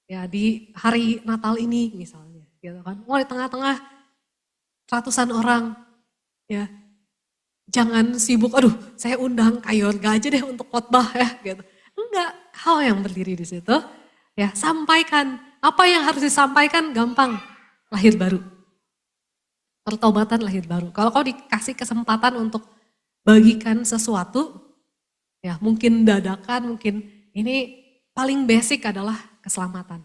Ya di hari Natal ini misalnya, gitu kan. Wah di tengah-tengah ratusan orang, ya jangan sibuk, aduh saya undang Kayorga aja deh untuk khotbah ya, gitu. Enggak, kau yang berdiri di situ, ya sampaikan apa yang harus disampaikan gampang, lahir baru, pertobatan lahir baru. Kalau kau dikasih kesempatan untuk bagikan sesuatu, ya mungkin dadakan, mungkin ini paling basic adalah keselamatan.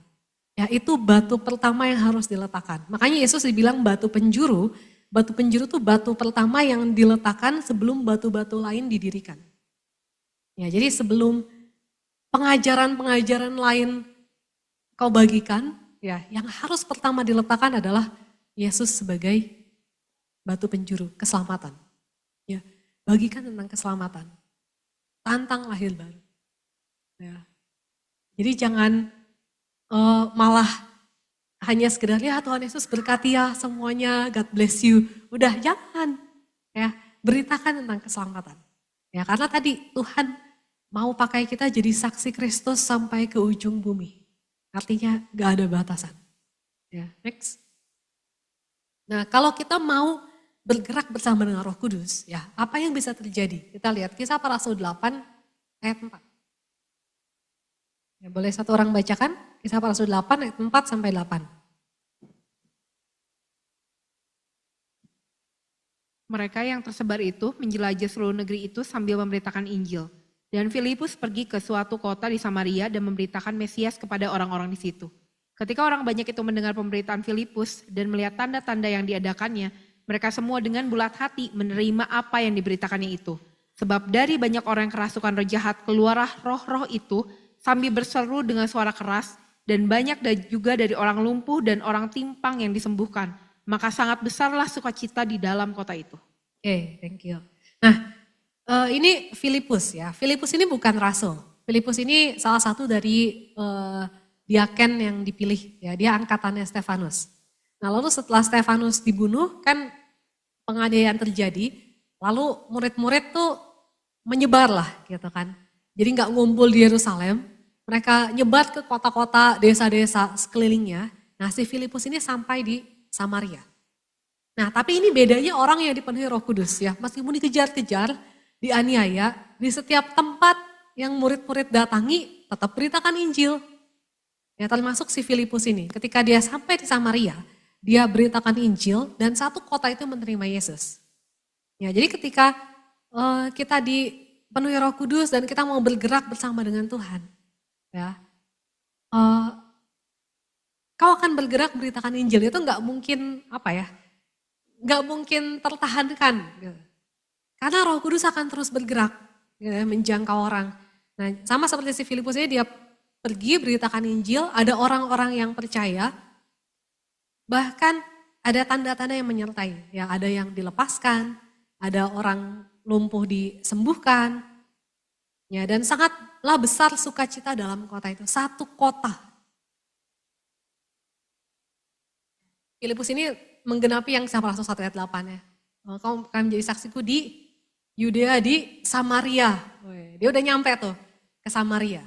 Ya itu batu pertama yang harus diletakkan. Makanya Yesus dibilang batu penjuru itu batu pertama yang diletakkan sebelum batu-batu lain didirikan. Ya jadi sebelum pengajaran-pengajaran lain kau bagikan, ya yang harus pertama diletakkan adalah Yesus sebagai batu penjuru, keselamatan. Ya, bagikan tentang keselamatan. Tantang lahir baru. Ya. Jadi jangan malah hanya sekedar ya Tuhan Yesus berkati ya semuanya, God bless you. Udah jangan ya, beritakan tentang keselamatan. Ya karena tadi Tuhan mau pakai kita jadi saksi Kristus sampai ke ujung bumi. Artinya gak ada batasan. Ya, next. Nah, kalau kita mau bergerak bersama dengan Roh Kudus, ya apa yang bisa terjadi? Kita lihat Kisah Para Rasul 8 ayat 4. Ya, boleh satu orang bacakan? Kisah Para Rasul 8 ayat 4 sampai 8. Mereka yang tersebar itu menjelajah seluruh negeri itu sambil memberitakan Injil. Dan Filipus pergi ke suatu kota di Samaria dan memberitakan Mesias kepada orang-orang di situ. Ketika orang banyak itu mendengar pemberitaan Filipus dan melihat tanda-tanda yang diadakannya, mereka semua dengan bulat hati menerima apa yang diberitakannya itu. Sebab dari banyak orang yang kerasukan roh jahat keluarlah roh-roh itu sambil berseru dengan suara keras, dan banyak juga dari orang lumpuh dan orang timpang yang disembuhkan. Maka sangat besarlah sukacita di dalam kota itu. Oke, thank you. Nah, ini Filipus ya. Filipus ini bukan rasul. Filipus ini salah satu dari diaken yang dipilih ya. Dia angkatannya Stefanus. Nah, lalu setelah Stefanus dibunuh kan penganiayaan terjadi. Lalu murid-murid tuh menyebar lah gitu kan. Jadi nggak ngumpul di Yerusalem. Mereka nyebar ke kota-kota, desa-desa sekelilingnya. Nah, si Filipus ini sampai di Samaria. Nah, tapi ini bedanya orang yang dipenuhi Roh Kudus ya. Meskipun dikejar-kejar, dianiaya, di setiap tempat yang murid-murid datangi, tetap beritakan Injil. Ya, termasuk si Filipus ini. Ketika dia sampai di Samaria, dia beritakan Injil dan satu kota itu menerima Yesus. Ya, jadi ketika kita dipenuhi Roh Kudus dan kita mau bergerak bersama dengan Tuhan, ya, kau akan bergerak beritakan Injil. Itu nggak mungkin nggak mungkin tertahankan, gitu. Karena Roh Kudus akan terus bergerak, gitu, menjangkau orang. Nah, sama seperti si Filipus ini, dia pergi beritakan Injil, ada orang-orang yang percaya, bahkan ada tanda-tanda yang menyertai. Ya, ada yang dilepaskan, ada orang lumpuh disembuhkan, ya, dan sangatlah besar sukacita dalam kota itu. Satu kota. Filipus ini menggenapi yang sama Rasul 1 ayat 8 ya. Kau akan menjadi saksiku di Yudea, di Samaria. Dia udah nyampe tuh ke Samaria.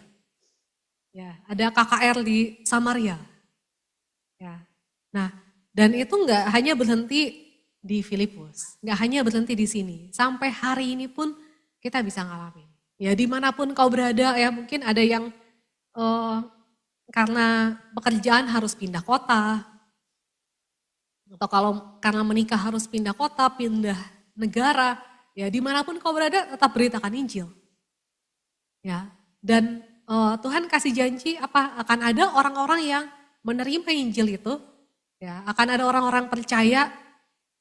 Ya, ada KKR di Samaria. Ya. Nah, dan itu nggak hanya berhenti di Filipus, nggak hanya berhenti di sini. Sampai hari ini pun kita bisa ngalamin. Ya, dimanapun kau berada, ya mungkin ada yang karena pekerjaan harus pindah kota, atau kalau karena menikah harus pindah kota, pindah negara. Ya, dimanapun kau berada, tetap beritakan Injil. Ya, dan Tuhan kasih janji akan ada orang-orang yang menerima Injil itu. Ya, akan ada orang-orang percaya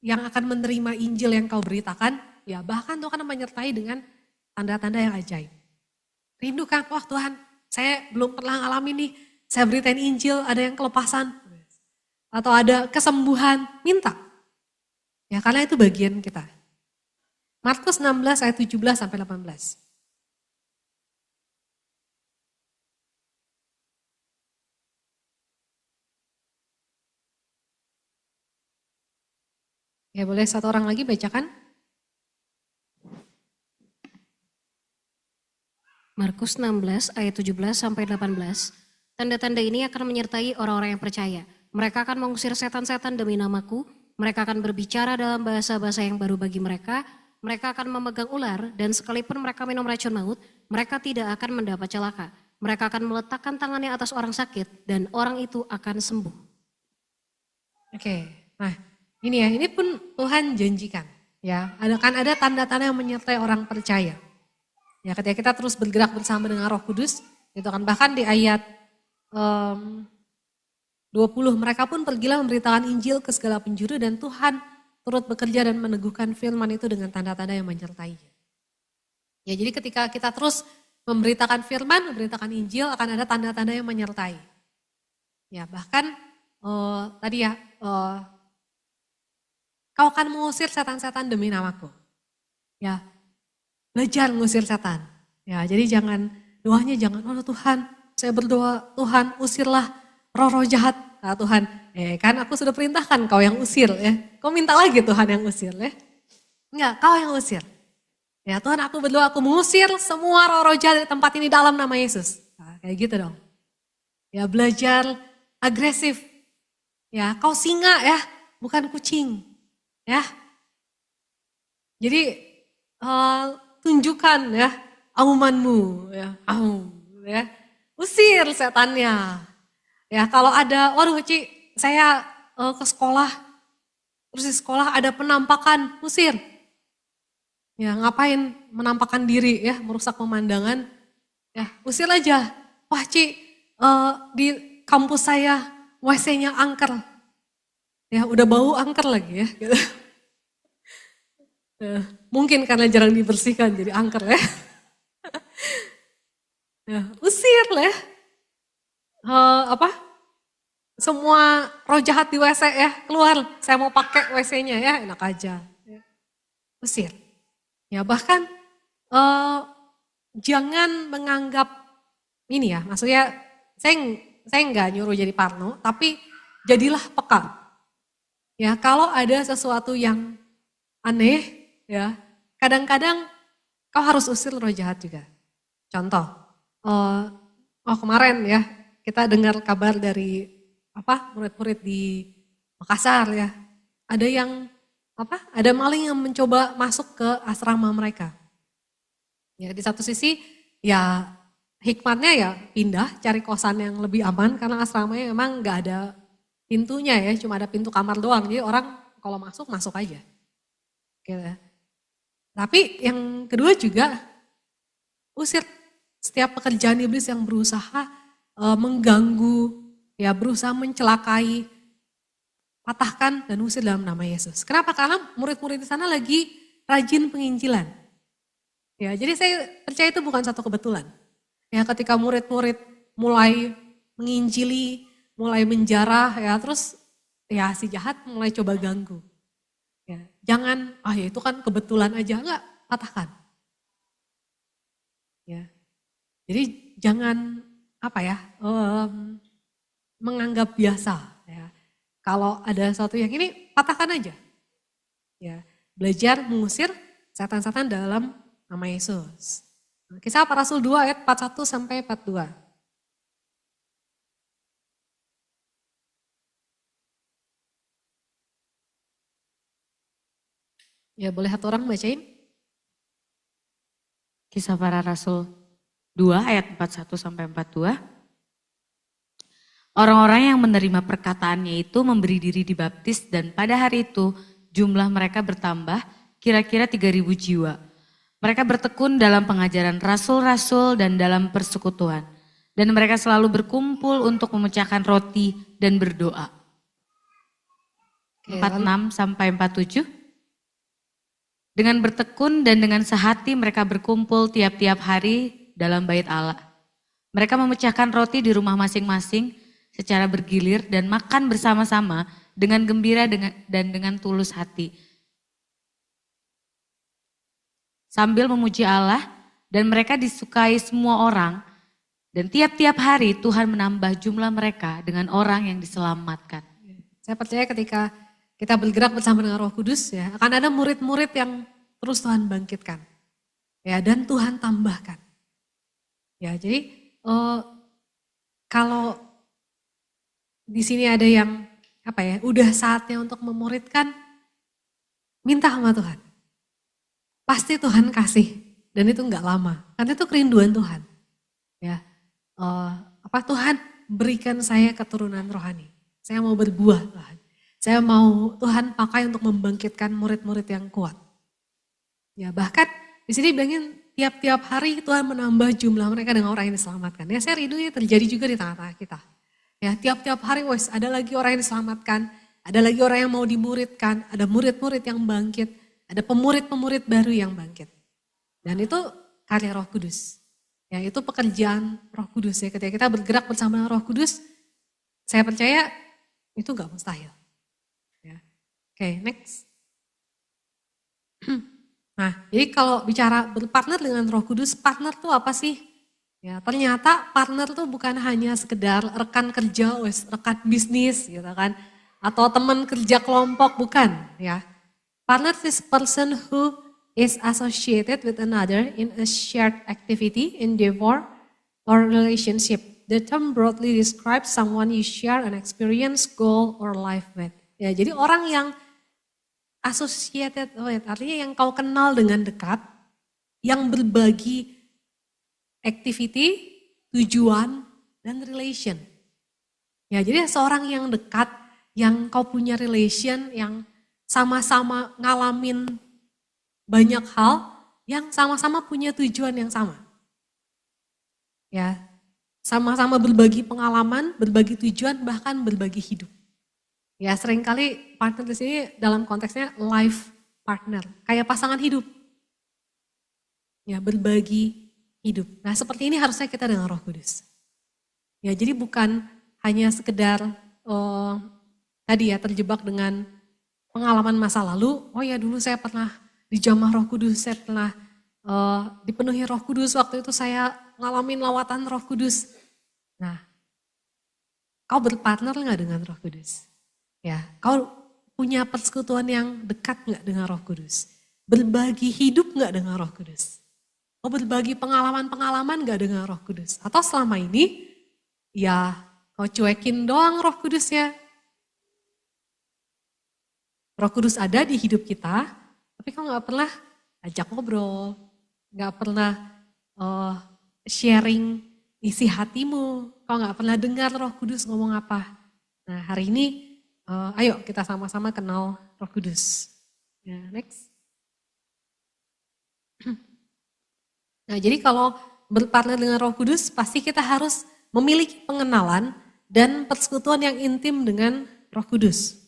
yang akan menerima Injil yang kau beritakan. Ya, bahkan Tuhan akan menyertai dengan tanda-tanda yang ajaib. Rindu kan, wah Tuhan, saya belum pernah ngalamin nih, saya beritain Injil, ada yang kelepasan, atau ada kesembuhan, minta. Ya, karena itu bagian kita. Markus 16 ayat 17 sampai 18. Ya, boleh satu orang lagi bacakan? Markus 16 ayat 17 sampai 18. Tanda-tanda ini akan menyertai orang-orang yang percaya. Mereka akan mengusir setan-setan demi namaku. Mereka akan berbicara dalam bahasa-bahasa yang baru bagi mereka. Mereka akan memegang ular dan sekalipun mereka minum racun maut, mereka tidak akan mendapat celaka. Mereka akan meletakkan tangannya atas orang sakit dan orang itu akan sembuh. Oke, nah ini pun Tuhan janjikan. Ya, ada tanda-tanda yang menyertai orang percaya. Ya, ketika kita terus bergerak bersama dengan Roh Kudus, itu kan bahkan di ayat 20, mereka pun pergilah memberitakan Injil ke segala penjuru dan Tuhan turut bekerja dan meneguhkan firman itu dengan tanda-tanda yang menyertainya. Ya, jadi ketika kita terus memberitakan firman, memberitakan Injil, akan ada tanda-tanda yang menyertai. Ya, bahkan tadi ya, kau akan mengusir setan-setan demi namaku. Ya, belajar mengusir setan. Ya, jadi doanya jangan, oh Tuhan, saya berdoa, Tuhan usirlah roh-roh jahat. Nah, Tuhan, kan aku sudah perintahkan kau yang usir ya. Kau minta lagi Tuhan yang usir ya. Enggak, kau yang usir. Ya Tuhan, aku berdoa, aku mengusir semua roh-roh jahat dari tempat ini dalam nama Yesus. Nah, kayak gitu dong. Ya, belajar agresif. Ya, kau singa ya, bukan kucing. Ya. Jadi tunjukkan ya aumanmu ya, ya. Usir setannya. Ya, kalau ada, waduh Ci, saya ke sekolah, terus di sekolah ada penampakan, usir. Ya, ngapain menampakkan diri ya, merusak pemandangan. Ya, usir aja. Wah Ci, di kampus saya WC-nya angker. Ya, udah bau angker lagi ya. Gitu. Mungkin karena jarang dibersihkan jadi angker ya. Ya, usir lah ya. Semua roh jahat di WC ya, keluar. Saya mau pakai WC-nya ya, enak aja. Usir. Ya, bahkan jangan menganggap ini ya, maksudnya saya nggak nyuruh jadi parno, tapi jadilah peka. Ya, kalau ada sesuatu yang aneh, ya, kadang-kadang kau harus usir roh jahat juga. Contoh, kemarin ya, kita dengar kabar dari murid-murid di Makassar ya. Ada maling yang mencoba masuk ke asrama mereka. Ya, di satu sisi ya hikmatnya ya pindah cari kosan yang lebih aman karena asramanya memang nggak ada pintunya ya, cuma ada pintu kamar doang. Jadi orang kalau masuk aja. Gitu ya. Tapi yang kedua juga, usir setiap pekerjaan iblis yang berusaha mengganggu, ya berusaha mencelakai, patahkan dan usir dalam nama Yesus. Kenapa? Karena murid-murid di sana lagi rajin penginjilan. Ya, jadi saya percaya itu bukan satu kebetulan. Ya, ketika murid-murid mulai menginjili, mulai menjarah, ya terus ya si jahat mulai coba ganggu. Ya, jangan, ya itu kan kebetulan aja, enggak, patahkan. Ya, jadi jangan menganggap biasa. Ya. Kalau ada sesuatu yang ini, patahkan aja. Ya, belajar mengusir setan-setan dalam nama Yesus. Kisah Para Rasul 2 ayat 41 sampai 42. Ya, boleh satu orang bacain? Kisah Para Rasul 2 ayat 41 sampai 42. Orang-orang yang menerima perkataannya itu memberi diri dibaptis dan pada hari itu jumlah mereka bertambah kira-kira 3.000 jiwa. Mereka bertekun dalam pengajaran rasul-rasul dan dalam persekutuan. Dan mereka selalu berkumpul untuk memecahkan roti dan berdoa. 46 sampai 47. Dengan bertekun dan dengan sehati mereka berkumpul tiap-tiap hari dalam bait Allah. Mereka memecahkan roti di rumah masing-masing secara bergilir dan makan bersama-sama dengan gembira dan dengan tulus hati. Sambil memuji Allah dan mereka disukai semua orang dan tiap-tiap hari Tuhan menambah jumlah mereka dengan orang yang diselamatkan. Saya percaya ketika kita bergerak bersama dengan Roh Kudus ya akan ada murid-murid yang terus Tuhan bangkitkan. Ya, dan Tuhan tambahkan. Ya, jadi kalau di sini ada yang udah saatnya untuk memuridkan, minta sama Tuhan. Pasti Tuhan kasih dan itu enggak lama. Karena itu kerinduan Tuhan. Ya, Tuhan berikan saya keturunan rohani. Saya mau berbuah Tuhan. Saya mau Tuhan pakai untuk membangkitkan murid-murid yang kuat. Ya, bahkan di sini bilangin tiap-tiap hari Tuhan menambah jumlah mereka dengan orang yang diselamatkan. Ya, saya rindunya terjadi juga di tengah-tengah kita. Ya, tiap-tiap hari ada lagi orang yang diselamatkan, ada lagi orang yang mau dimuridkan, ada murid-murid yang bangkit, ada pemurid-pemurid baru yang bangkit. Dan itu karya Roh Kudus. Ya, itu pekerjaan Roh Kudus ya. Ketika kita bergerak bersama Roh Kudus, saya percaya itu gak mustahil. Ya. Oke, next. Nah, jadi kalau bicara berpartner dengan Roh Kudus, partner tuh apa sih? Ya, ternyata partner tuh bukan hanya sekedar rekan kerja, rekan bisnis gitu kan, atau teman kerja kelompok, bukan ya. Partner is person who is associated with another in a shared activity, endeavor, or relationship. The term broadly describes someone you share an experience, goal, or life with. Ya, jadi orang yang associated, artinya yang kau kenal dengan dekat, yang berbagi activity, tujuan, dan relation. Ya, jadi seorang yang dekat, yang kau punya relation, yang sama-sama ngalamin banyak hal, yang sama-sama punya tujuan yang sama. Ya, sama-sama berbagi pengalaman, berbagi tujuan, bahkan berbagi hidup. Ya, seringkali partner di sini dalam konteksnya life partner, kayak pasangan hidup. Ya, berbagi hidup. Nah, seperti ini harusnya kita dengan Roh Kudus. Ya, jadi bukan hanya sekedar terjebak dengan pengalaman masa lalu. Oh ya, dulu saya pernah dijamah Roh Kudus, saya pernah dipenuhi Roh Kudus, waktu itu saya ngalamin lawatan Roh Kudus. Nah, kau berpartner nggak dengan Roh Kudus? Ya, kau punya persekutuan yang dekat nggak dengan Roh Kudus? Berbagi hidup nggak dengan Roh Kudus? Kau berbagi pengalaman-pengalaman gak dengan Roh Kudus? Atau selama ini ya kau cuekin doang Roh Kudus ya? Roh Kudus ada di hidup kita, tapi kau gak pernah ajak ngobrol, gak pernah sharing isi hatimu, kau gak pernah dengar Roh Kudus ngomong apa. Nah, hari ini ayo kita sama-sama kenal Roh Kudus. Ya, next. Nah, jadi kalau berpartner dengan Roh Kudus, pasti kita harus memiliki pengenalan dan persekutuan yang intim dengan Roh Kudus.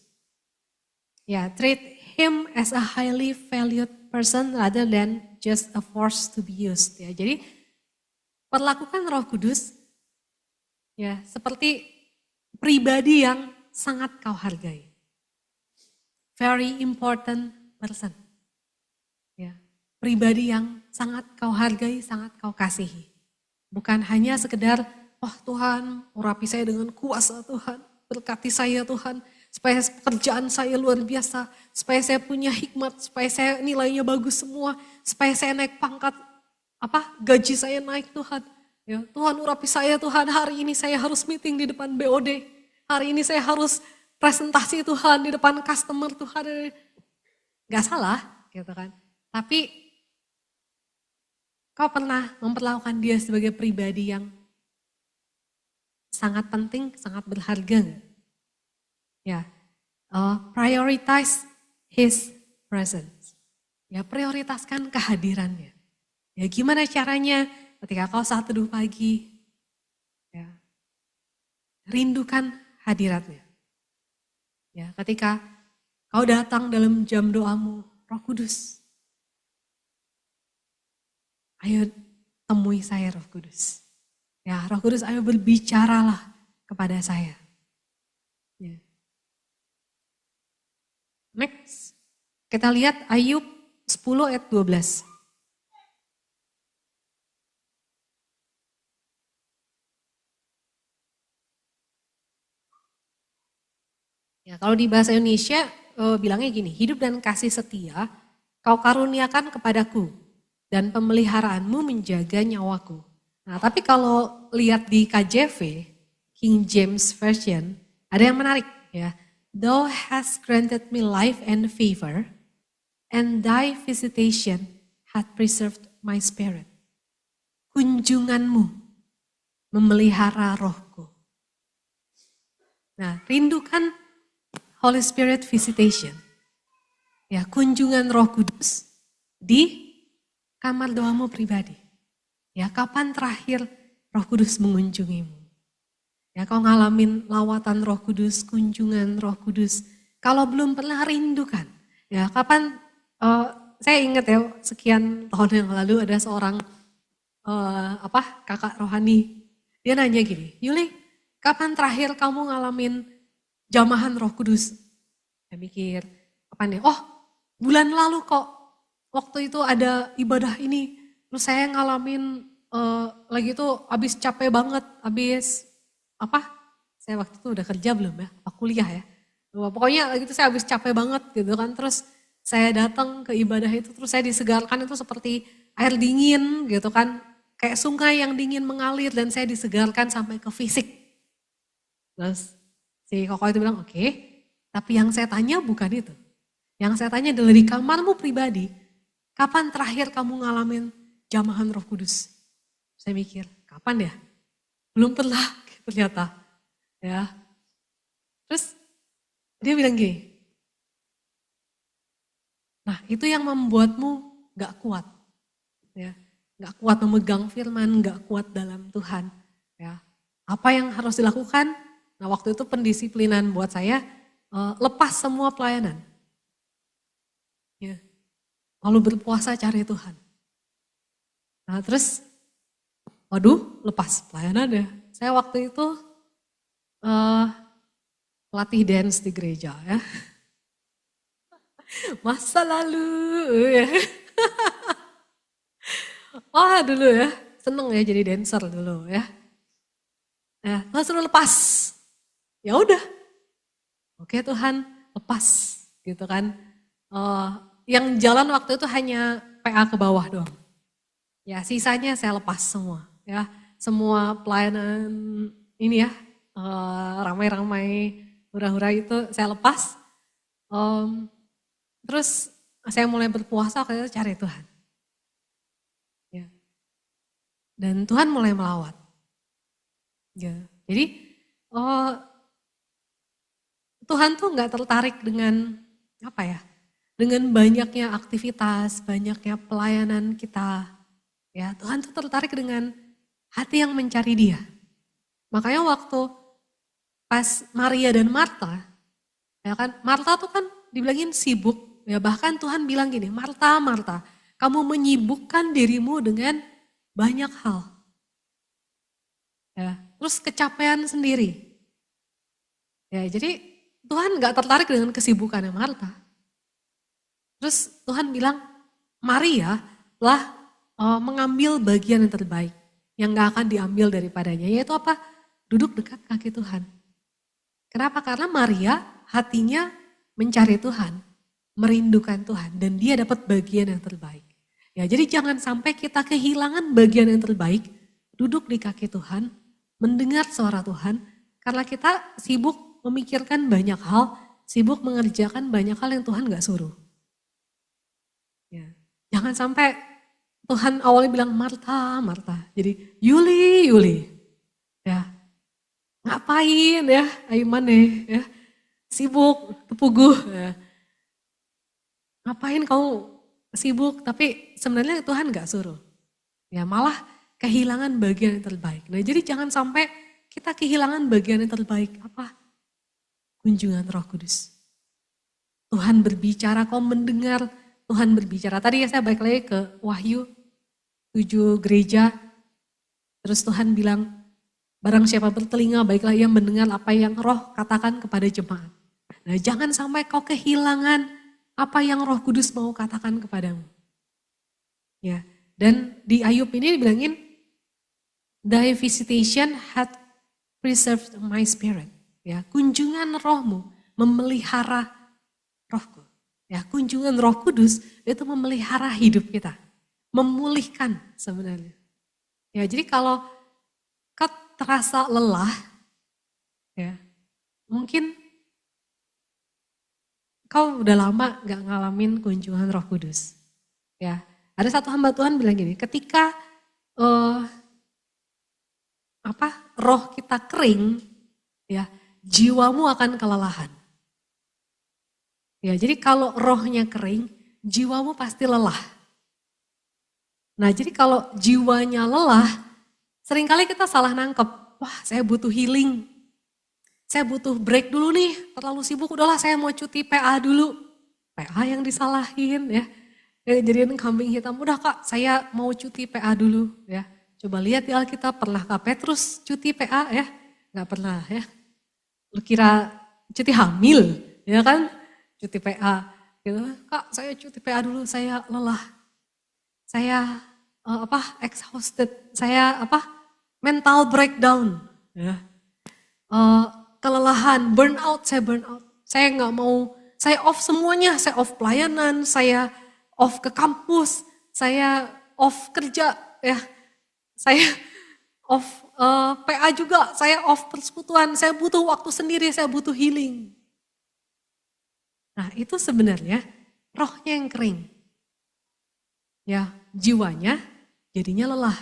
Ya, treat him as a highly valued person rather than just a force to be used. Ya, jadi perlakukan Roh Kudus ya seperti pribadi yang sangat kau hargai. Very important person. Ya, pribadi yang sangat kau hargai, sangat kau kasihi. Bukan hanya sekedar, oh Tuhan, urapi saya dengan kuasa Tuhan, berkati saya Tuhan, supaya pekerjaan saya luar biasa, supaya saya punya hikmat, supaya saya nilainya bagus semua, supaya saya naik pangkat, gaji saya naik Tuhan. Ya, Tuhan urapi saya Tuhan, hari ini saya harus meeting di depan BOD, hari ini saya harus presentasi Tuhan di depan customer Tuhan. Gak salah gitu kan, tapi kau pernah memperlakukan dia sebagai pribadi yang sangat penting, sangat berharga gak? Ya, prioritize his presence. Ya, prioritaskan kehadirannya. Ya, gimana caranya ketika kau saat teduh pagi, ya, rindukan hadiratnya. Ya, ketika kau datang dalam jam doamu, Roh Kudus, ayo temui saya Roh Kudus. Ya, Roh Kudus ayo berbicaralah kepada saya. Ya. Next, kita lihat Ayub 10 ayat 12. Ya, kalau di bahasa Indonesia bilangnya gini, hidup dan kasih setia kau karuniakan kepadaku dan pemeliharaanmu menjaga nyawaku. Nah, tapi kalau lihat di KJV, King James Version, ada yang menarik ya. Thou hast granted me life and favor, and thy visitation hath preserved my spirit. Kunjunganmu memelihara rohku. Nah, rindukan Holy Spirit visitation. Ya, kunjungan Roh Kudus di kamar doamu pribadi. Ya, kapan terakhir Roh Kudus mengunjungimu? Ya, kau ngalamin lawatan Roh Kudus, kunjungan Roh Kudus. Kalau belum pernah rindukan. Ya, kapan saya ingat ya sekian tahun yang lalu ada seorang kakak rohani. Dia nanya gini, Yuli, kapan terakhir kamu ngalamin jamahan Roh Kudus? Saya mikir, kapan ya? Oh, bulan lalu kok. Waktu itu ada ibadah ini. Terus saya ngalamin lagi itu habis capek banget, saya waktu itu udah kerja belum ya? Kuliah ya. Pokoknya lagi itu saya habis capek banget gitu kan. Terus saya datang ke ibadah itu, terus saya disegarkan itu seperti air dingin gitu kan. Kayak sungai yang dingin mengalir dan saya disegarkan sampai ke fisik. Terus si Koko itu bilang, oke, tapi yang saya tanya bukan itu. Yang saya tanya adalah di kamarmu pribadi, kapan terakhir kamu ngalamin jamahan Roh Kudus? Saya mikir, kapan ya? Belum pernah ternyata. Ya. Terus dia bilang gini, nah itu yang membuatmu gak kuat. Ya. Gak kuat memegang firman, gak kuat dalam Tuhan. Ya. Apa yang harus dilakukan? Nah waktu itu pendisiplinan buat saya, lepas semua pelayanan. Ya. Lalu berpuasa cari Tuhan. Nah terus, waduh lepas pelayanan ya. Saya waktu itu latih dance di gereja ya. Masa lalu ya. Wah dulu ya, seneng ya jadi dancer dulu ya. Nah, Tuhan suruh lepas. Ya udah. Oke Tuhan, lepas gitu kan. Yang jalan waktu itu hanya PA ke bawah doang. Ya, sisanya saya lepas semua ya. Semua pelayanan ini ya, ramai-ramai hura-hura itu saya lepas. Terus saya mulai berpuasa waktu itu cari Tuhan. Ya. Dan Tuhan mulai melawat. Ya. Jadi Tuhan tuh nggak tertarik dengan dengan banyaknya aktivitas, banyaknya pelayanan kita, ya Tuhan tuh tertarik dengan hati yang mencari Dia. Makanya waktu pas Maria dan Marta, ya kan, Marta tuh kan dibilangin sibuk, ya bahkan Tuhan bilang gini, Marta, Marta, kamu menyibukkan dirimu dengan banyak hal. Ya, terus kecapean sendiri. Ya, jadi Tuhan gak tertarik dengan kesibukannya Marta. Terus Tuhan bilang, Maria lah mengambil bagian yang terbaik, yang gak akan diambil daripadanya, yaitu apa? Duduk dekat kaki Tuhan. Kenapa? Karena Maria hatinya mencari Tuhan, merindukan Tuhan, dan dia dapat bagian yang terbaik. Ya, jadi jangan sampai kita kehilangan bagian yang terbaik, duduk di kaki Tuhan, mendengar suara Tuhan, karena kita sibuk memikirkan banyak hal, sibuk mengerjakan banyak hal yang Tuhan gak suruh. Ya. Jangan sampai Tuhan awalnya bilang Marta, Marta. Jadi Yuli, Yuli. Ya. Ngapain ya Aiman ya. Sibuk, tepuguh. Ya. Ngapain kau sibuk tapi sebenarnya Tuhan gak suruh. Ya malah kehilangan bagian yang terbaik. Nah jadi jangan sampai kita kehilangan bagian yang terbaik. Apa? Kunjungan Roh Kudus. Tuhan berbicara, kau mendengar Tuhan berbicara. Tadi ya saya balik lagi ke Wahyu 7 gereja. Terus Tuhan bilang, barang siapa bertelinga baiklah ia mendengar apa yang Roh katakan kepada jemaat. Nah jangan sampai kau kehilangan apa yang Roh Kudus mau katakan kepadamu. Ya, dan di Ayub ini dibilangin, thy visitation had preserved my spirit. Ya, kunjungan rohmu memelihara rohku. Ya, kunjungan Roh Kudus itu memelihara hidup kita, memulihkan sebenarnya. Ya, jadi kalau kau terasa lelah, ya, mungkin kau udah lama gak ngalamin kunjungan Roh Kudus. Ya, ada satu hamba Tuhan bilang gini, ketika roh kita kering, ya, jiwamu akan kelelahan. Ya, jadi kalau rohnya kering, jiwamu pasti lelah. Nah, jadi kalau jiwanya lelah, seringkali kita salah nangkep. Wah, saya butuh healing. Saya butuh break dulu nih, terlalu sibuk, udahlah saya mau cuti PA dulu. PA yang disalahin ya. Jadiin kambing hitam, udah Kak, saya mau cuti PA dulu ya. Coba lihat di Alkitab, pernah Kak Petrus cuti PA ya? Gak pernah ya. Lu kira cuti hamil ya kan? Cuti PA gitu. Kak, saya cuti PA dulu, saya lelah. Saya exhausted, saya mental breakdown ya. Kelelahan, burnout, saya burnout. Saya nggak mau, saya off semuanya, saya off pelayanan, saya off ke kampus, saya off kerja ya. Saya off PA juga, saya off persekutuan, saya butuh waktu sendiri, saya butuh healing. Nah itu sebenarnya rohnya yang kering. Ya, jiwanya jadinya lelah.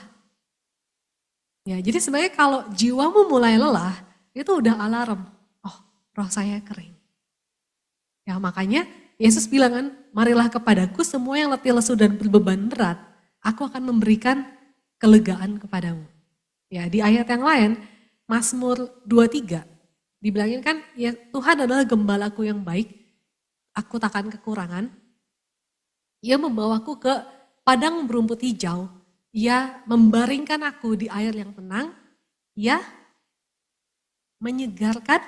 Ya, jadi sebenarnya kalau jiwamu mulai lelah, itu udah alarm. Oh, roh saya kering. Ya, makanya Yesus bilang kan, marilah kepadaku semua yang letih lesu dan berbeban berat, aku akan memberikan kelegaan kepadamu. Ya, di ayat yang lain, Mazmur 23, dibilangin kan, ya Tuhan adalah gembalaku yang baik, aku takkan kekurangan. Ia membawaku ke padang berumput hijau, ia membaringkan aku di air yang tenang, ia menyegarkan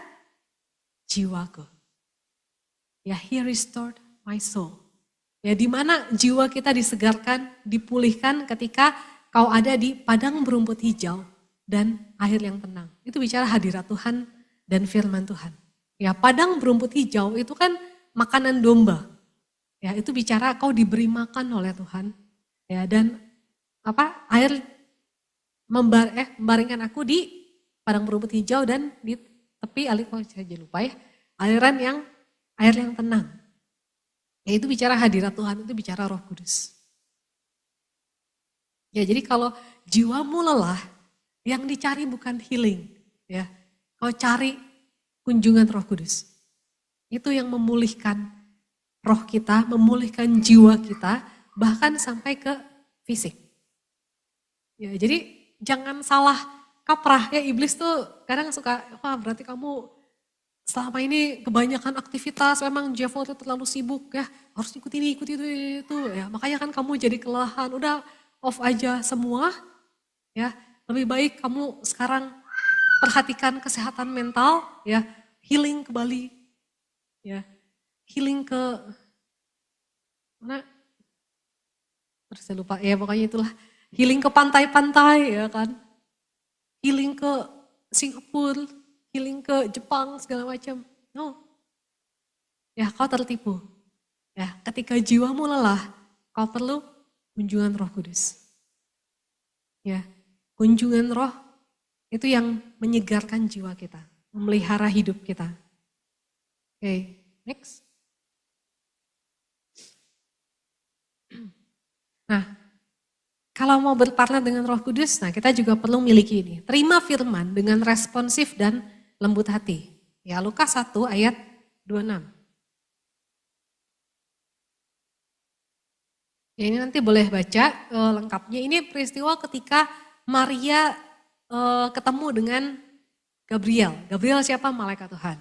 jiwaku. Ya, he restored my soul. Ya, di mana jiwa kita disegarkan, dipulihkan ketika kau ada di padang berumput hijau dan air yang tenang. Itu bicara hadirat Tuhan dan firman Tuhan. Ya, padang berumput hijau itu kan makanan domba. Ya, itu bicara kau diberi makan oleh Tuhan. Ya, dan air membaringkan aku di padang berumput hijau dan di tepi saya lupa ya, air yang tenang. Ya, itu bicara hadirat Tuhan, itu bicara Roh Kudus. Ya, jadi kalau jiwamu lelah, yang dicari bukan healing, ya. Kau cari kunjungan Roh Kudus. Itu yang memulihkan roh kita, memulihkan jiwa kita, bahkan sampai ke fisik. Ya, jadi jangan salah kaprah ya, iblis tuh kadang suka, wah berarti kamu selama ini kebanyakan aktivitas, memang Jevo itu terlalu sibuk ya, harus ikuti ini, ikuti itu ya. Makanya kan kamu jadi kelelahan, udah off aja semua ya. Lebih baik kamu sekarang perhatikan kesehatan mental ya, healing ke Bali ya, healing ke mana? Terus saya lupa ya, pokoknya itulah, healing ke pantai-pantai ya kan, healing ke Singapura, healing ke Jepang segala macam. No, ya kau tertipu. Ya, ketika jiwamu lelah, kau perlu kunjungan Roh Kudus. Ya, kunjungan Roh itu yang menyegarkan jiwa kita, memelihara hidup kita. Oke, next. Nah, kalau mau berpartner dengan Roh Kudus, nah kita juga perlu miliki ini. Terima firman dengan responsif dan lembut hati. Ya, Lukas 1 ayat 26. Ya, ini nanti boleh baca lengkapnya. Ini peristiwa ketika Maria ketemu dengan Gabriel. Gabriel siapa? Malaikat Tuhan.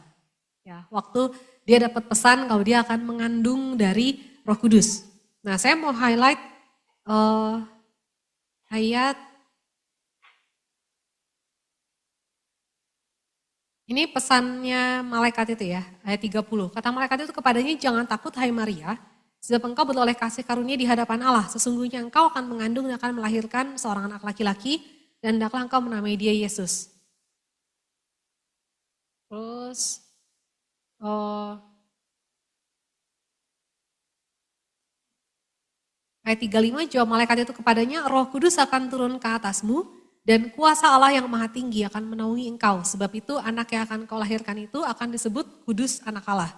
Ya, waktu dia dapat pesan kalau dia akan mengandung dari Roh Kudus. Nah, saya mau highlight ayat ini, pesannya malaikat itu ya, ayat 30. Kata malaikat itu kepadanya, jangan takut hai Maria, sebab engkau beroleh kasih karunia di hadapan Allah. Sesungguhnya engkau akan mengandung dan akan melahirkan seorang anak laki-laki, dan hendaklah engkau menamai dia Yesus. Terus ayat 35, jawab malaikat itu kepadanya, Roh Kudus akan turun ke atasmu dan kuasa Allah yang maha tinggi akan menaungi engkau. Sebab itu anak yang akan kau lahirkan itu akan disebut Kudus anak Allah.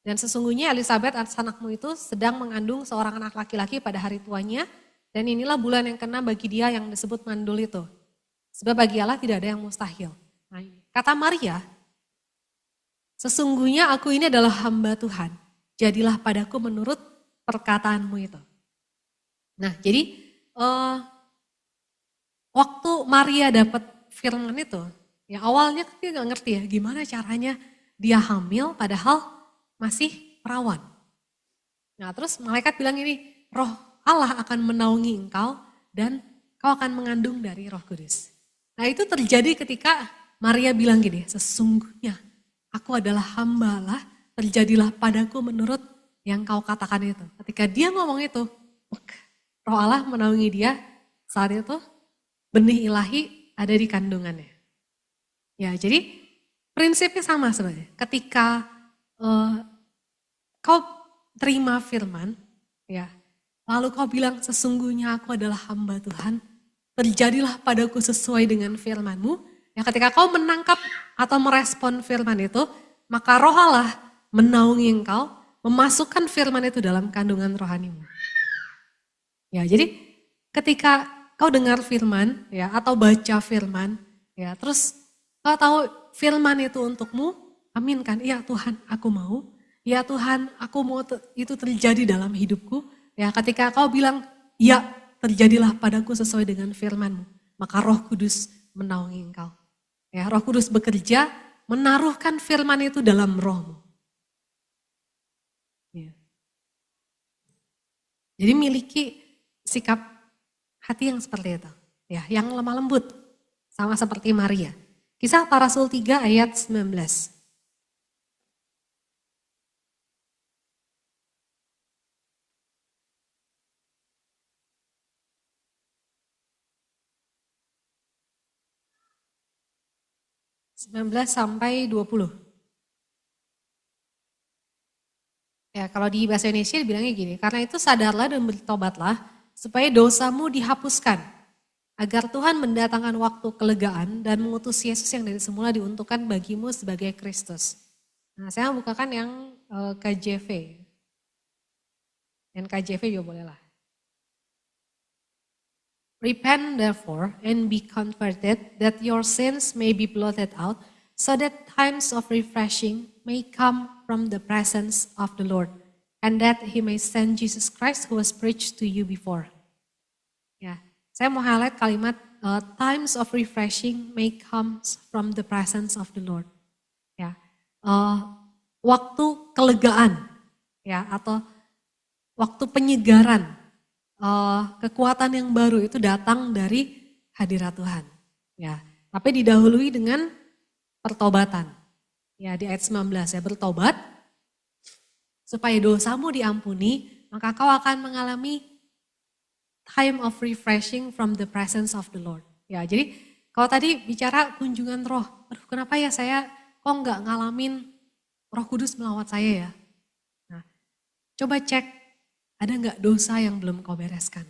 Dan sesungguhnya Elisabeth anakmu itu sedang mengandung seorang anak laki-laki pada hari tuanya. Dan inilah bulan yang kena bagi dia yang disebut mandul itu. Sebab bagi Allah tidak ada yang mustahil. Nah, kata Maria, sesungguhnya aku ini adalah hamba Tuhan. Jadilah padaku menurut perkataanmu itu. Nah, jadi waktu Maria dapat firman itu, ya awalnya kan dia nggak ngerti ya gimana caranya dia hamil padahal masih perawan. Nah, terus malaikat bilang ini, Roh Allah akan menaungi engkau dan kau akan mengandung dari Roh Kudus. Nah, itu terjadi ketika Maria bilang gini, sesungguhnya aku adalah hamba Allah, terjadilah padaku menurut yang kau katakan itu. Ketika dia ngomong itu, Roh Allah menaungi dia, saat itu benih ilahi ada di kandungannya. Ya, jadi prinsipnya sama sebenarnya. Ketika kau terima firman, ya, lalu kau bilang sesungguhnya aku adalah hamba Tuhan, terjadilah padaku sesuai dengan firman-Mu. Ya, ketika kau menangkap atau merespon firman itu, maka Roh Allah menaungi engkau, memasukkan firman itu dalam kandungan rohanimu. Ya, jadi ketika kau dengar firman ya atau baca firman ya, terus kau tahu firman itu untukmu, aminkan, iya Tuhan aku mau, ya Tuhan aku mau itu terjadi dalam hidupku. Ya, ketika kau bilang ya terjadilah padaku sesuai dengan firman-Mu, maka Roh Kudus menaungi engkau. Ya, Roh Kudus bekerja menaruhkan firman itu dalam rohmu. Ya. Jadi miliki sikap hati yang seperti itu, ya, yang lemah lembut, sama seperti Maria. Kisah Para Rasul 3 ayat 19. Sampai 20. Ya, kalau di bahasa Indonesia bilangnya gini, karena itu sadarlah dan bertobatlah supaya dosamu dihapuskan, agar Tuhan mendatangkan waktu kelegaan dan mengutus Yesus yang dari semula diuntukkan bagimu sebagai Kristus. Nah, saya bukakan yang KJV. Dan KJV juga bolehlah. Repent therefore and be converted, that your sins may be blotted out, so that times of refreshing may come from the presence of the Lord, and that he may send Jesus Christ who was preached to you before. Ya, saya mau highlight kalimat times of refreshing may comes from the presence of the Lord. Ya, waktu kelegaan, ya, atau waktu penyegaran, kekuatan yang baru itu datang dari hadirat Tuhan. Ya, tapi didahului dengan pertobatan. Ya, di ayat 19 ya, bertobat supaya dosamu diampuni, maka kau akan mengalami time of refreshing from the presence of the Lord. Ya, jadi kalau tadi bicara kunjungan roh, aduh kenapa ya saya kok nggak ngalamin Roh Kudus melawat saya ya? Nah, coba cek ada nggak dosa yang belum kau bereskan?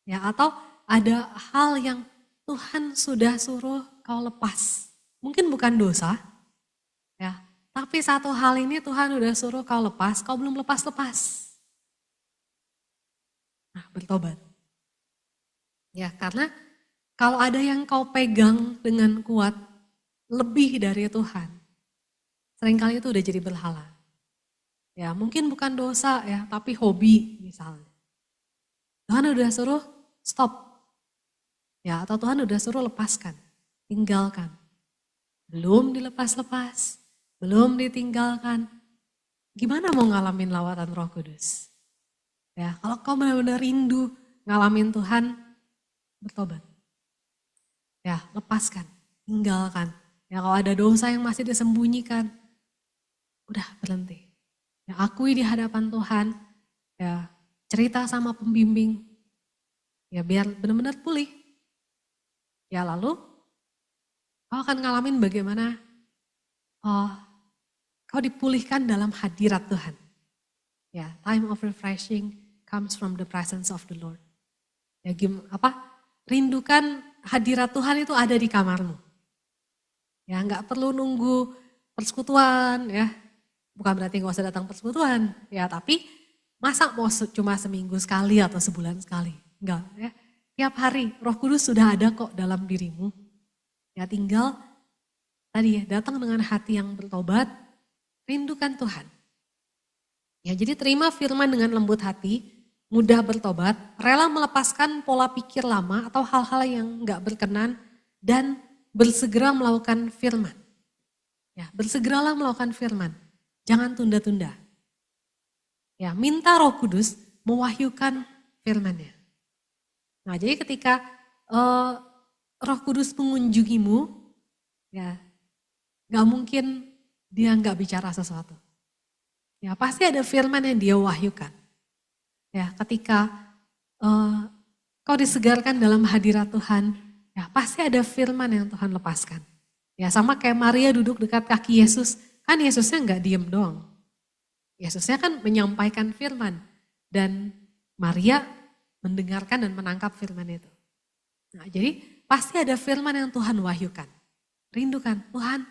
Ya, atau ada hal yang Tuhan sudah suruh kau lepas. Mungkin bukan dosa, ya, tapi satu hal ini Tuhan udah suruh kau lepas, kau belum lepas-lepas. Nah, bertobat. Ya, karena kalau ada yang kau pegang dengan kuat lebih dari Tuhan, seringkali itu udah jadi berhala. Ya, mungkin bukan dosa ya, tapi hobi misalnya. Tuhan udah suruh stop. Ya, atau Tuhan udah suruh lepaskan, tinggalkan. Belum dilepas-lepas, belum ditinggalkan. Gimana mau ngalamin lawatan Roh Kudus? Ya, kalau kau benar-benar rindu ngalamin Tuhan, bertobat. Ya, lepaskan, tinggalkan. Ya, kalau ada dosa yang masih disembunyikan, udah berhenti. Ya, akui di hadapan Tuhan, ya, cerita sama pembimbing, ya biar benar-benar pulih. Ya, lalu kau akan ngalamin bagaimana kau dipulihkan dalam hadirat Tuhan. Ya, time of refreshing comes from the presence of the Lord. Ya, rindukan hadirat Tuhan itu ada di kamarmu. Ya, nggak perlu nunggu persekutuan, ya. Bukan berarti nggak usah datang persekutuan, ya. Tapi masa mau cuma seminggu sekali atau sebulan sekali? Enggak, ya. Tiap hari Roh Kudus sudah ada kok dalam dirimu. Ya, tinggal tadi ya, datang dengan hati yang bertobat, rindukan Tuhan. Ya, jadi terima firman dengan lembut hati, mudah bertobat, rela melepaskan pola pikir lama atau hal-hal yang enggak berkenan, dan bersegera melakukan firman. Ya, bersegeralah melakukan firman, jangan tunda-tunda. Ya, minta Roh Kudus mewahyukan firman-Nya. Nah, jadi ketika Roh Kudus mengunjungimu, ya, gak mungkin dia gak bicara sesuatu. Ya, pasti ada firman yang dia wahyukan. Ya, ketika kau disegarkan dalam hadirat Tuhan, ya pasti ada firman yang Tuhan lepaskan. Ya, sama kayak Maria duduk dekat kaki Yesus, kan Yesusnya nggak diem doang. Yesusnya kan menyampaikan firman, dan Maria mendengarkan dan menangkap firman itu. Nah, jadi pasti ada firman yang Tuhan wahyukan. Rindukan, Tuhan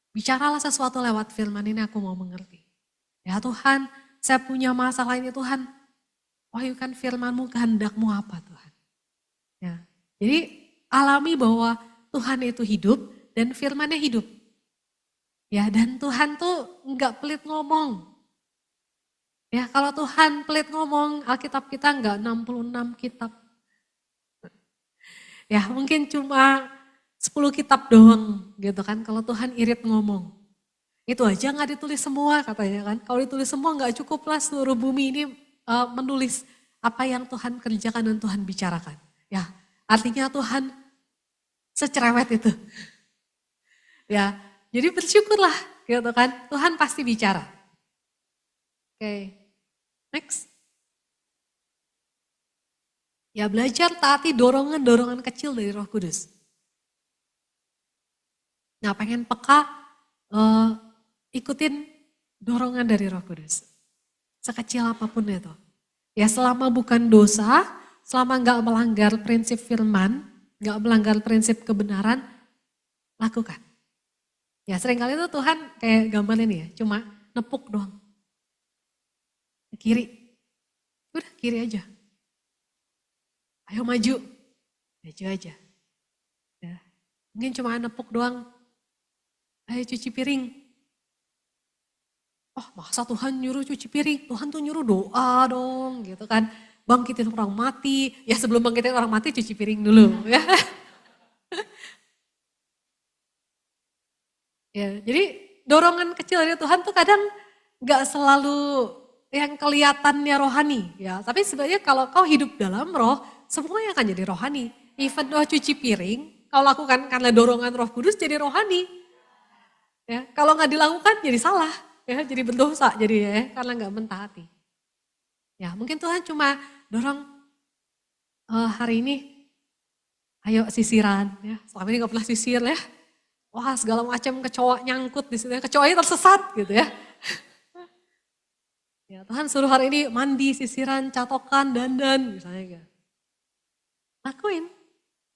bicaralah sesuatu lewat firman ini, aku mau mengerti. Ya Tuhan, saya punya masalah ini Tuhan, wahyukan firman-Mu, kehendak-Mu apa Tuhan. Ya, jadi alami bahwa Tuhan itu hidup dan firman-Nya hidup. Ya, dan Tuhan tuh enggak pelit ngomong. Ya, kalau Tuhan pelit ngomong, Alkitab kita enggak 66 kitab. Ya, mungkin cuma 10 kitab doang gitu kan, kalau Tuhan irit ngomong. Itu aja nggak ditulis semua katanya kan. Kalau ditulis semua nggak cukup lah seluruh bumi ini menulis apa yang Tuhan kerjakan dan Tuhan bicarakan. Ya, artinya Tuhan secerewet itu. Ya, jadi bersyukurlah gitu kan. Tuhan pasti bicara. Oke, next. Ya, belajar taati dorongan-dorongan kecil dari Roh Kudus. Nah, pengen peka, ikutin dorongan dari Roh Kudus. Sekecil apapun itu. Ya, selama bukan dosa, selama nggak melanggar prinsip firman, nggak melanggar prinsip kebenaran, lakukan. Ya, seringkali itu Tuhan kayak gambar ini ya, cuma nepuk doang. Ke kiri, udah kiri aja. Ayo maju aja. Ya, mungkin cuma nepuk doang. Ayo cuci piring. oh masa Tuhan nyuruh cuci piring, Tuhan tuh nyuruh doa dong gitu kan. Bangkitin orang mati, ya sebelum bangkitin orang mati cuci piring dulu ya. Ya, jadi dorongan kecil dari Tuhan tuh kadang gak selalu yang kelihatannya rohani ya. Tapi sebenarnya kalau kau hidup dalam roh, semuanya akan jadi rohani. Even doa cuci piring, kau lakukan karena dorongan Roh Kudus jadi rohani. Ya, kalau nggak dilakukan jadi salah, ya, jadi berdosa jadi ya, karena nggak mentaati. Ya, mungkin Tuhan cuma dorong hari ini, ayo sisiran, ya. Selama ini nggak pernah sisir ya. Wah, segala macam kecoa nyangkut di situ, kecoanya tersesat gitu ya. Ya, Tuhan suruh hari ini mandi, sisiran, catokan, dandan misalnya gitu. Lakuin.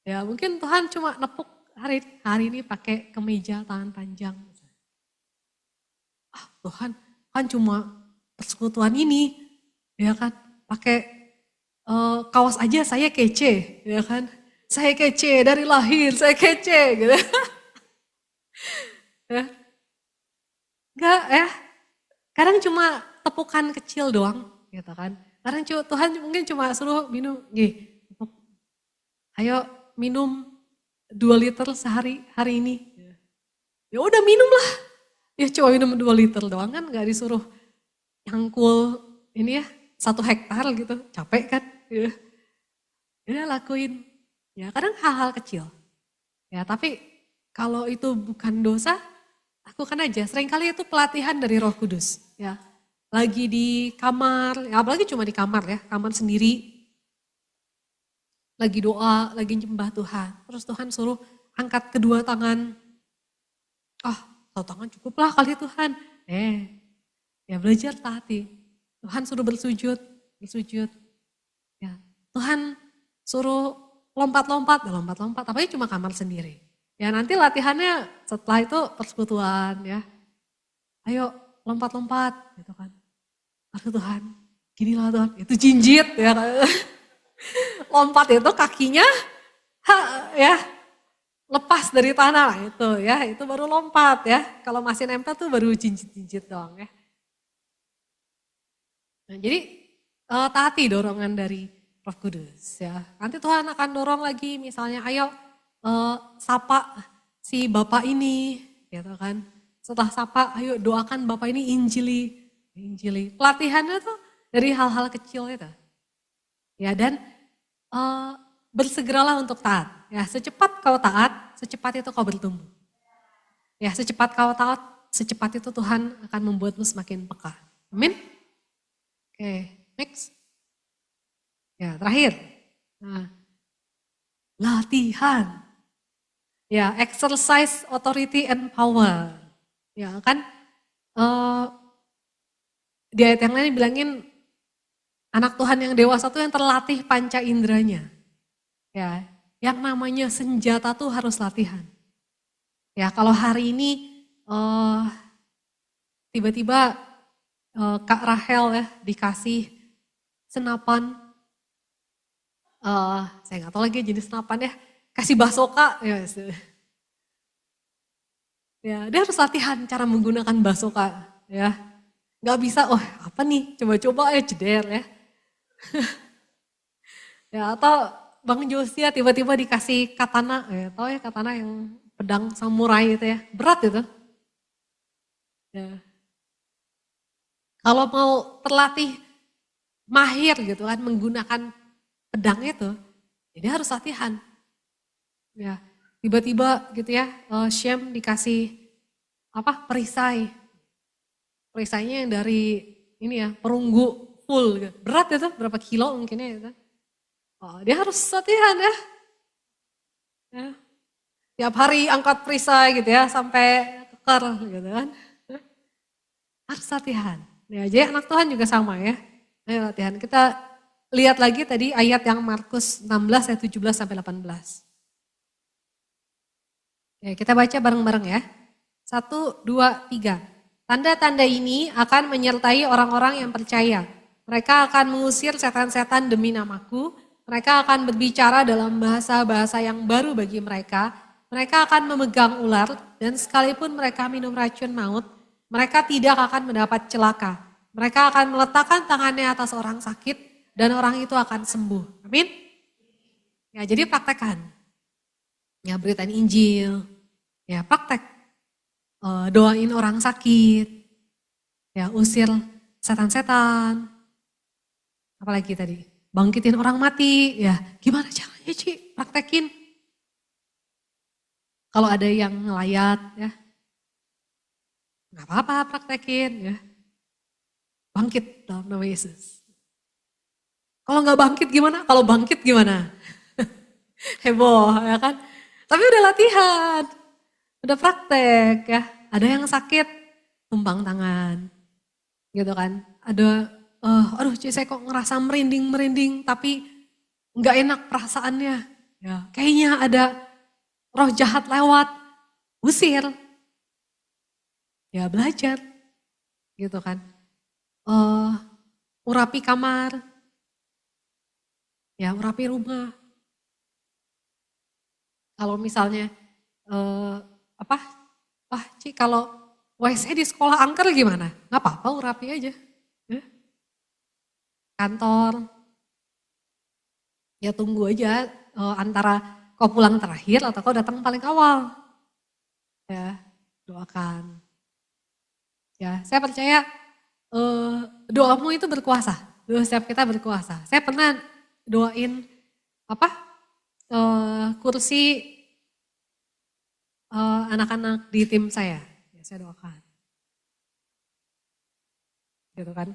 Ya, mungkin Tuhan cuma nepuk hari ini pakai kemeja tangan panjang. Tuhan kan cuma persekutuan ini, ya kan, pakai kaos aja saya kece, ya kan, saya kece dari lahir, saya kece, gitu. Ya. Enggak ya, kadang cuma tepukan kecil doang, gitu kan. Kadang Tuhan mungkin cuma suruh minum, ayo minum 2 liter sehari hari ini. Ya udah minum lah. Ya cuma minum 2 liter doang kan, gak disuruh nyangkul ini ya 1 hektar gitu, capek kan. Ya lakuin. Ya kadang hal-hal kecil. Ya tapi kalau itu bukan dosa, lakukan aja. Seringkali itu pelatihan dari Roh Kudus. Ya lagi di kamar, ya apalagi cuma di kamar ya, kamar sendiri. Lagi doa, lagi nyembah Tuhan. Terus Tuhan suruh angkat kedua tangan. Satu tangan cukuplah kali Tuhan. Ya belajar taati. Tuhan suruh bersujud. Ya, Tuhan suruh lompat-lompat, tapi cuma kamar sendiri. Ya nanti latihannya setelah itu persekutuan ya. Ayo lompat-lompat gitu kan. Aduh Tuhan, ginilah Tuhan, itu jinjit ya. Lompat itu kakinya ya lepas dari tanah itu ya, itu baru lompat ya. Kalau masih nempel tuh baru jinjit-jinjit doang ya. Nah, jadi taati dorongan dari Roh Kudus ya. Nanti Tuhan akan dorong lagi misalnya ayo sapa si Bapak ini gitu kan. Setelah sapa ayo doakan Bapak ini injili. Pelatihannya tuh dari hal-hal kecil itu. Ya dan bersegeralah untuk taat. Ya, secepat kau taat, secepat itu kau bertumbuh. Ya, secepat kau taat, secepat itu Tuhan akan membuatmu semakin peka. Amin. Oke, next. Ya, terakhir. Nah, latihan. Ya, exercise authority and power. Ya, kan di ayat yang lain bilangin anak Tuhan yang dewasa tuh yang terlatih panca inderanya. Ya, yang namanya senjata tuh harus latihan. Ya, kalau hari ini tiba-tiba Kak Rahel ya dikasih senapan, saya nggak tahu lagi jenis senapan ya, kasih basoka, ya dia harus latihan cara menggunakan basoka, ya nggak bisa, apa nih, coba-coba jeder ya, ya atau Bang Josia tiba-tiba dikasih katana, tahu ya katana yang pedang samurai itu ya, berat itu. Ya. Kalau mau terlatih mahir gitu kan menggunakan pedang itu, jadi harus latihan. Ya, tiba-tiba gitu ya, Shem dikasih perisai. Perisainya yang dari ini ya, perunggu full, gitu. Berat itu, berapa kilo mungkinnya itu. Dia harus latihan ya. Tiap hari angkat perisai gitu ya sampai keker gitu kan. Harus latihan. Ya, jadi anak Tuhan juga sama ya. Ayo latihan. Kita lihat lagi tadi ayat yang Markus 16 ayat 17 sampai 18. Oke, kita baca bareng-bareng ya. 1, 2, 3. Tanda-tanda ini akan menyertai orang-orang yang percaya. Mereka akan mengusir setan-setan demi namaku. Mereka akan berbicara dalam bahasa-bahasa yang baru bagi mereka. Mereka akan memegang ular dan sekalipun mereka minum racun maut, mereka tidak akan mendapat celaka. Mereka akan meletakkan tangannya atas orang sakit dan orang itu akan sembuh. Amin. Ya, jadi praktekkan. Ya, beritain Injil. Ya, praktek. Doain orang sakit. Ya, usir setan-setan. Apalagi tadi? Bangkitin orang mati. Ya, gimana caranya, Ci? Praktekin. Kalau ada yang ngelayat, ya. Nggak apa-apa, praktekin, ya. Bangkit dalam nama Yesus. Kalau nggak bangkit gimana? Kalau bangkit gimana? Heboh, ya kan? Tapi udah latihan, udah praktek, ya. Ada yang sakit, tumpang tangan, gitu kan? Ada, aduh, saya kok ngerasa merinding, tapi nggak enak perasaannya. Ya, kayaknya ada roh jahat lewat, usir. Ya belajar, gitu kan? Urapi kamar, ya urapi rumah. Kalau misalnya Ci, kalau WC di sekolah angker gimana? Nggak apa-apa, urapi aja. Ya. Kantor, ya tunggu aja antara kau pulang terakhir atau kau datang paling awal. Ya, doakan. Ya, saya percaya doamu itu berkuasa. Doa setiap kita berkuasa. Saya pernah doain kursi anak-anak di tim saya. Ya, saya doakan. Gitu kan.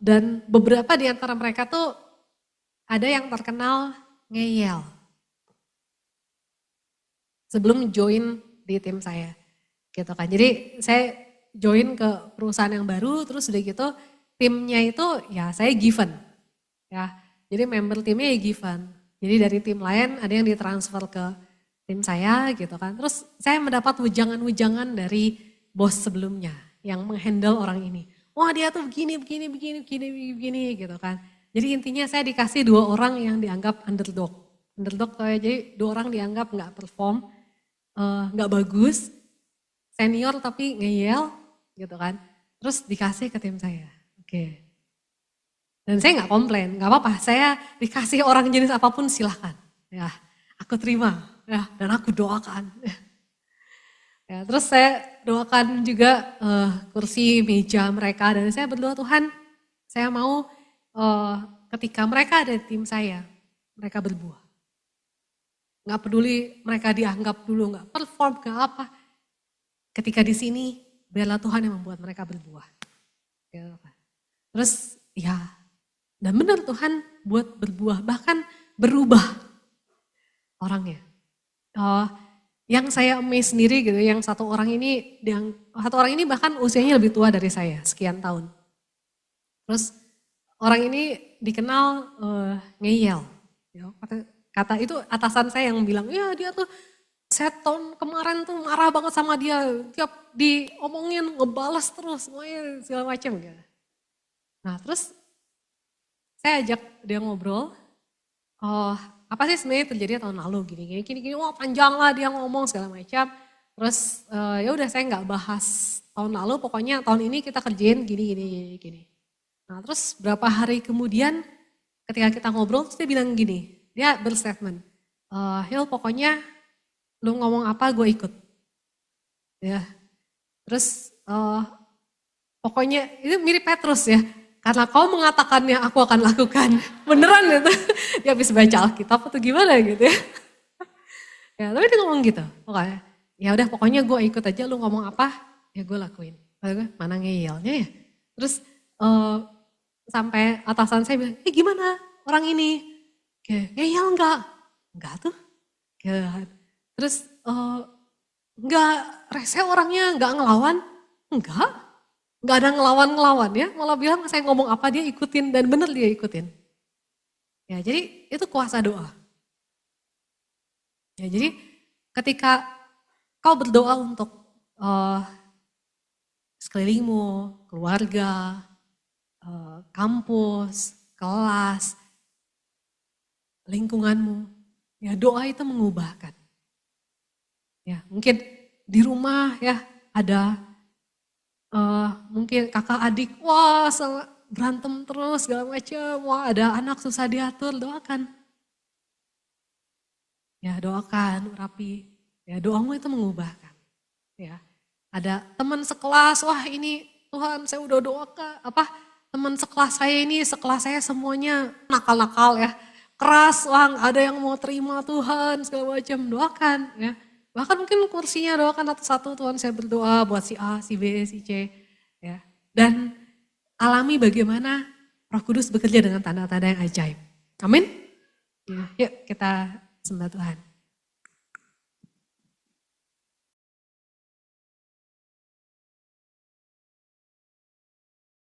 Dan beberapa di antara mereka tuh ada yang terkenal ngeyel. Sebelum join di tim saya. Gitu kan. Jadi saya join ke perusahaan yang baru, terus udah gitu timnya itu ya saya given. Ya, jadi member timnya ya given. Jadi dari tim lain ada yang ditransfer ke tim saya gitu kan. Terus saya mendapat wejangan-wejangan dari bos sebelumnya yang menghandle orang ini. Wah dia tuh begini gitu kan. Jadi intinya saya dikasih 2 orang yang dianggap underdog. Underdog tuh ya, jadi 2 orang dianggap nggak perform, nggak bagus, senior tapi ngeyel gitu kan. Terus dikasih ke tim saya. Oke. Dan saya nggak komplain, nggak apa-apa. Saya dikasih orang jenis apapun silahkan. Ya, aku terima. Ya, dan aku doakan. Ya, terus saya doakan juga kursi meja mereka dan saya berdoa Tuhan, saya mau ketika mereka ada di tim saya, mereka berbuah. Nggak peduli mereka dianggap dulu nggak perform, nggak apa. Ketika di sini, biarlah Tuhan yang membuat mereka berbuah. Terus ya, dan benar Tuhan buat berbuah, bahkan berubah orangnya. Yang saya amazed sendiri gitu, yang satu orang ini bahkan usianya lebih tua dari saya, sekian tahun. Terus orang ini dikenal ngeyel. Ya, kata itu atasan saya yang bilang, ya dia tuh seton kemarin tuh marah banget sama dia, tiap diomongin ngebalas terus semuanya segala macam gitu. Nah terus saya ajak dia ngobrol, apa sih sebenarnya terjadi tahun lalu gini, wah panjang lah dia ngomong segala macam. Terus ya udah saya nggak bahas tahun lalu, pokoknya tahun ini kita kerjain gini. Nah terus berapa hari kemudian ketika kita ngobrol, terus dia bilang gini, dia berstatement, Hil pokoknya lu ngomong apa gue ikut. Ya, terus pokoknya itu mirip Petrus ya. Karena kau mengatakannya aku akan lakukan. Beneran gitu. Dia habis baca Alkitab atau gimana gitu ya. Ya tapi dia ngomong gitu. Pokoknya ya udah pokoknya gue ikut aja, lu ngomong apa ya gue lakuin. Mana ngeyelnya ya. Terus sampai atasan saya bilang, gimana orang ini? Kayak ngeyel enggak? Enggak tuh. Kayak, terus enggak rese orangnya, enggak ngelawan? Enggak. Gak ada ngelawan-ngelawan ya, malah bilang saya ngomong apa dia ikutin dan benar dia ikutin. Ya jadi itu kuasa doa. Ya jadi ketika kau berdoa untuk sekelilingmu, keluarga, kampus, kelas, lingkunganmu, ya doa itu mengubahkan. Ya mungkin di rumah ya ada mungkin kakak adik, wah berantem terus segala macam, wah ada anak susah diatur, doakan. Ya doakan, urapi. Ya doamu itu mengubahkan. Ya, ada teman sekelas, wah ini Tuhan saya udah doakan, teman sekelas saya ini, sekelas saya semuanya nakal-nakal ya, keras, wah nggak ada yang mau terima Tuhan segala macam, doakan ya. Bahkan mungkin kursinya doakan satu-satu, Tuhan saya berdoa buat si A, si B, si C ya. Dan alami bagaimana Roh Kudus bekerja dengan tanda-tanda yang ajaib. Amin. Ya, yuk kita sembah Tuhan.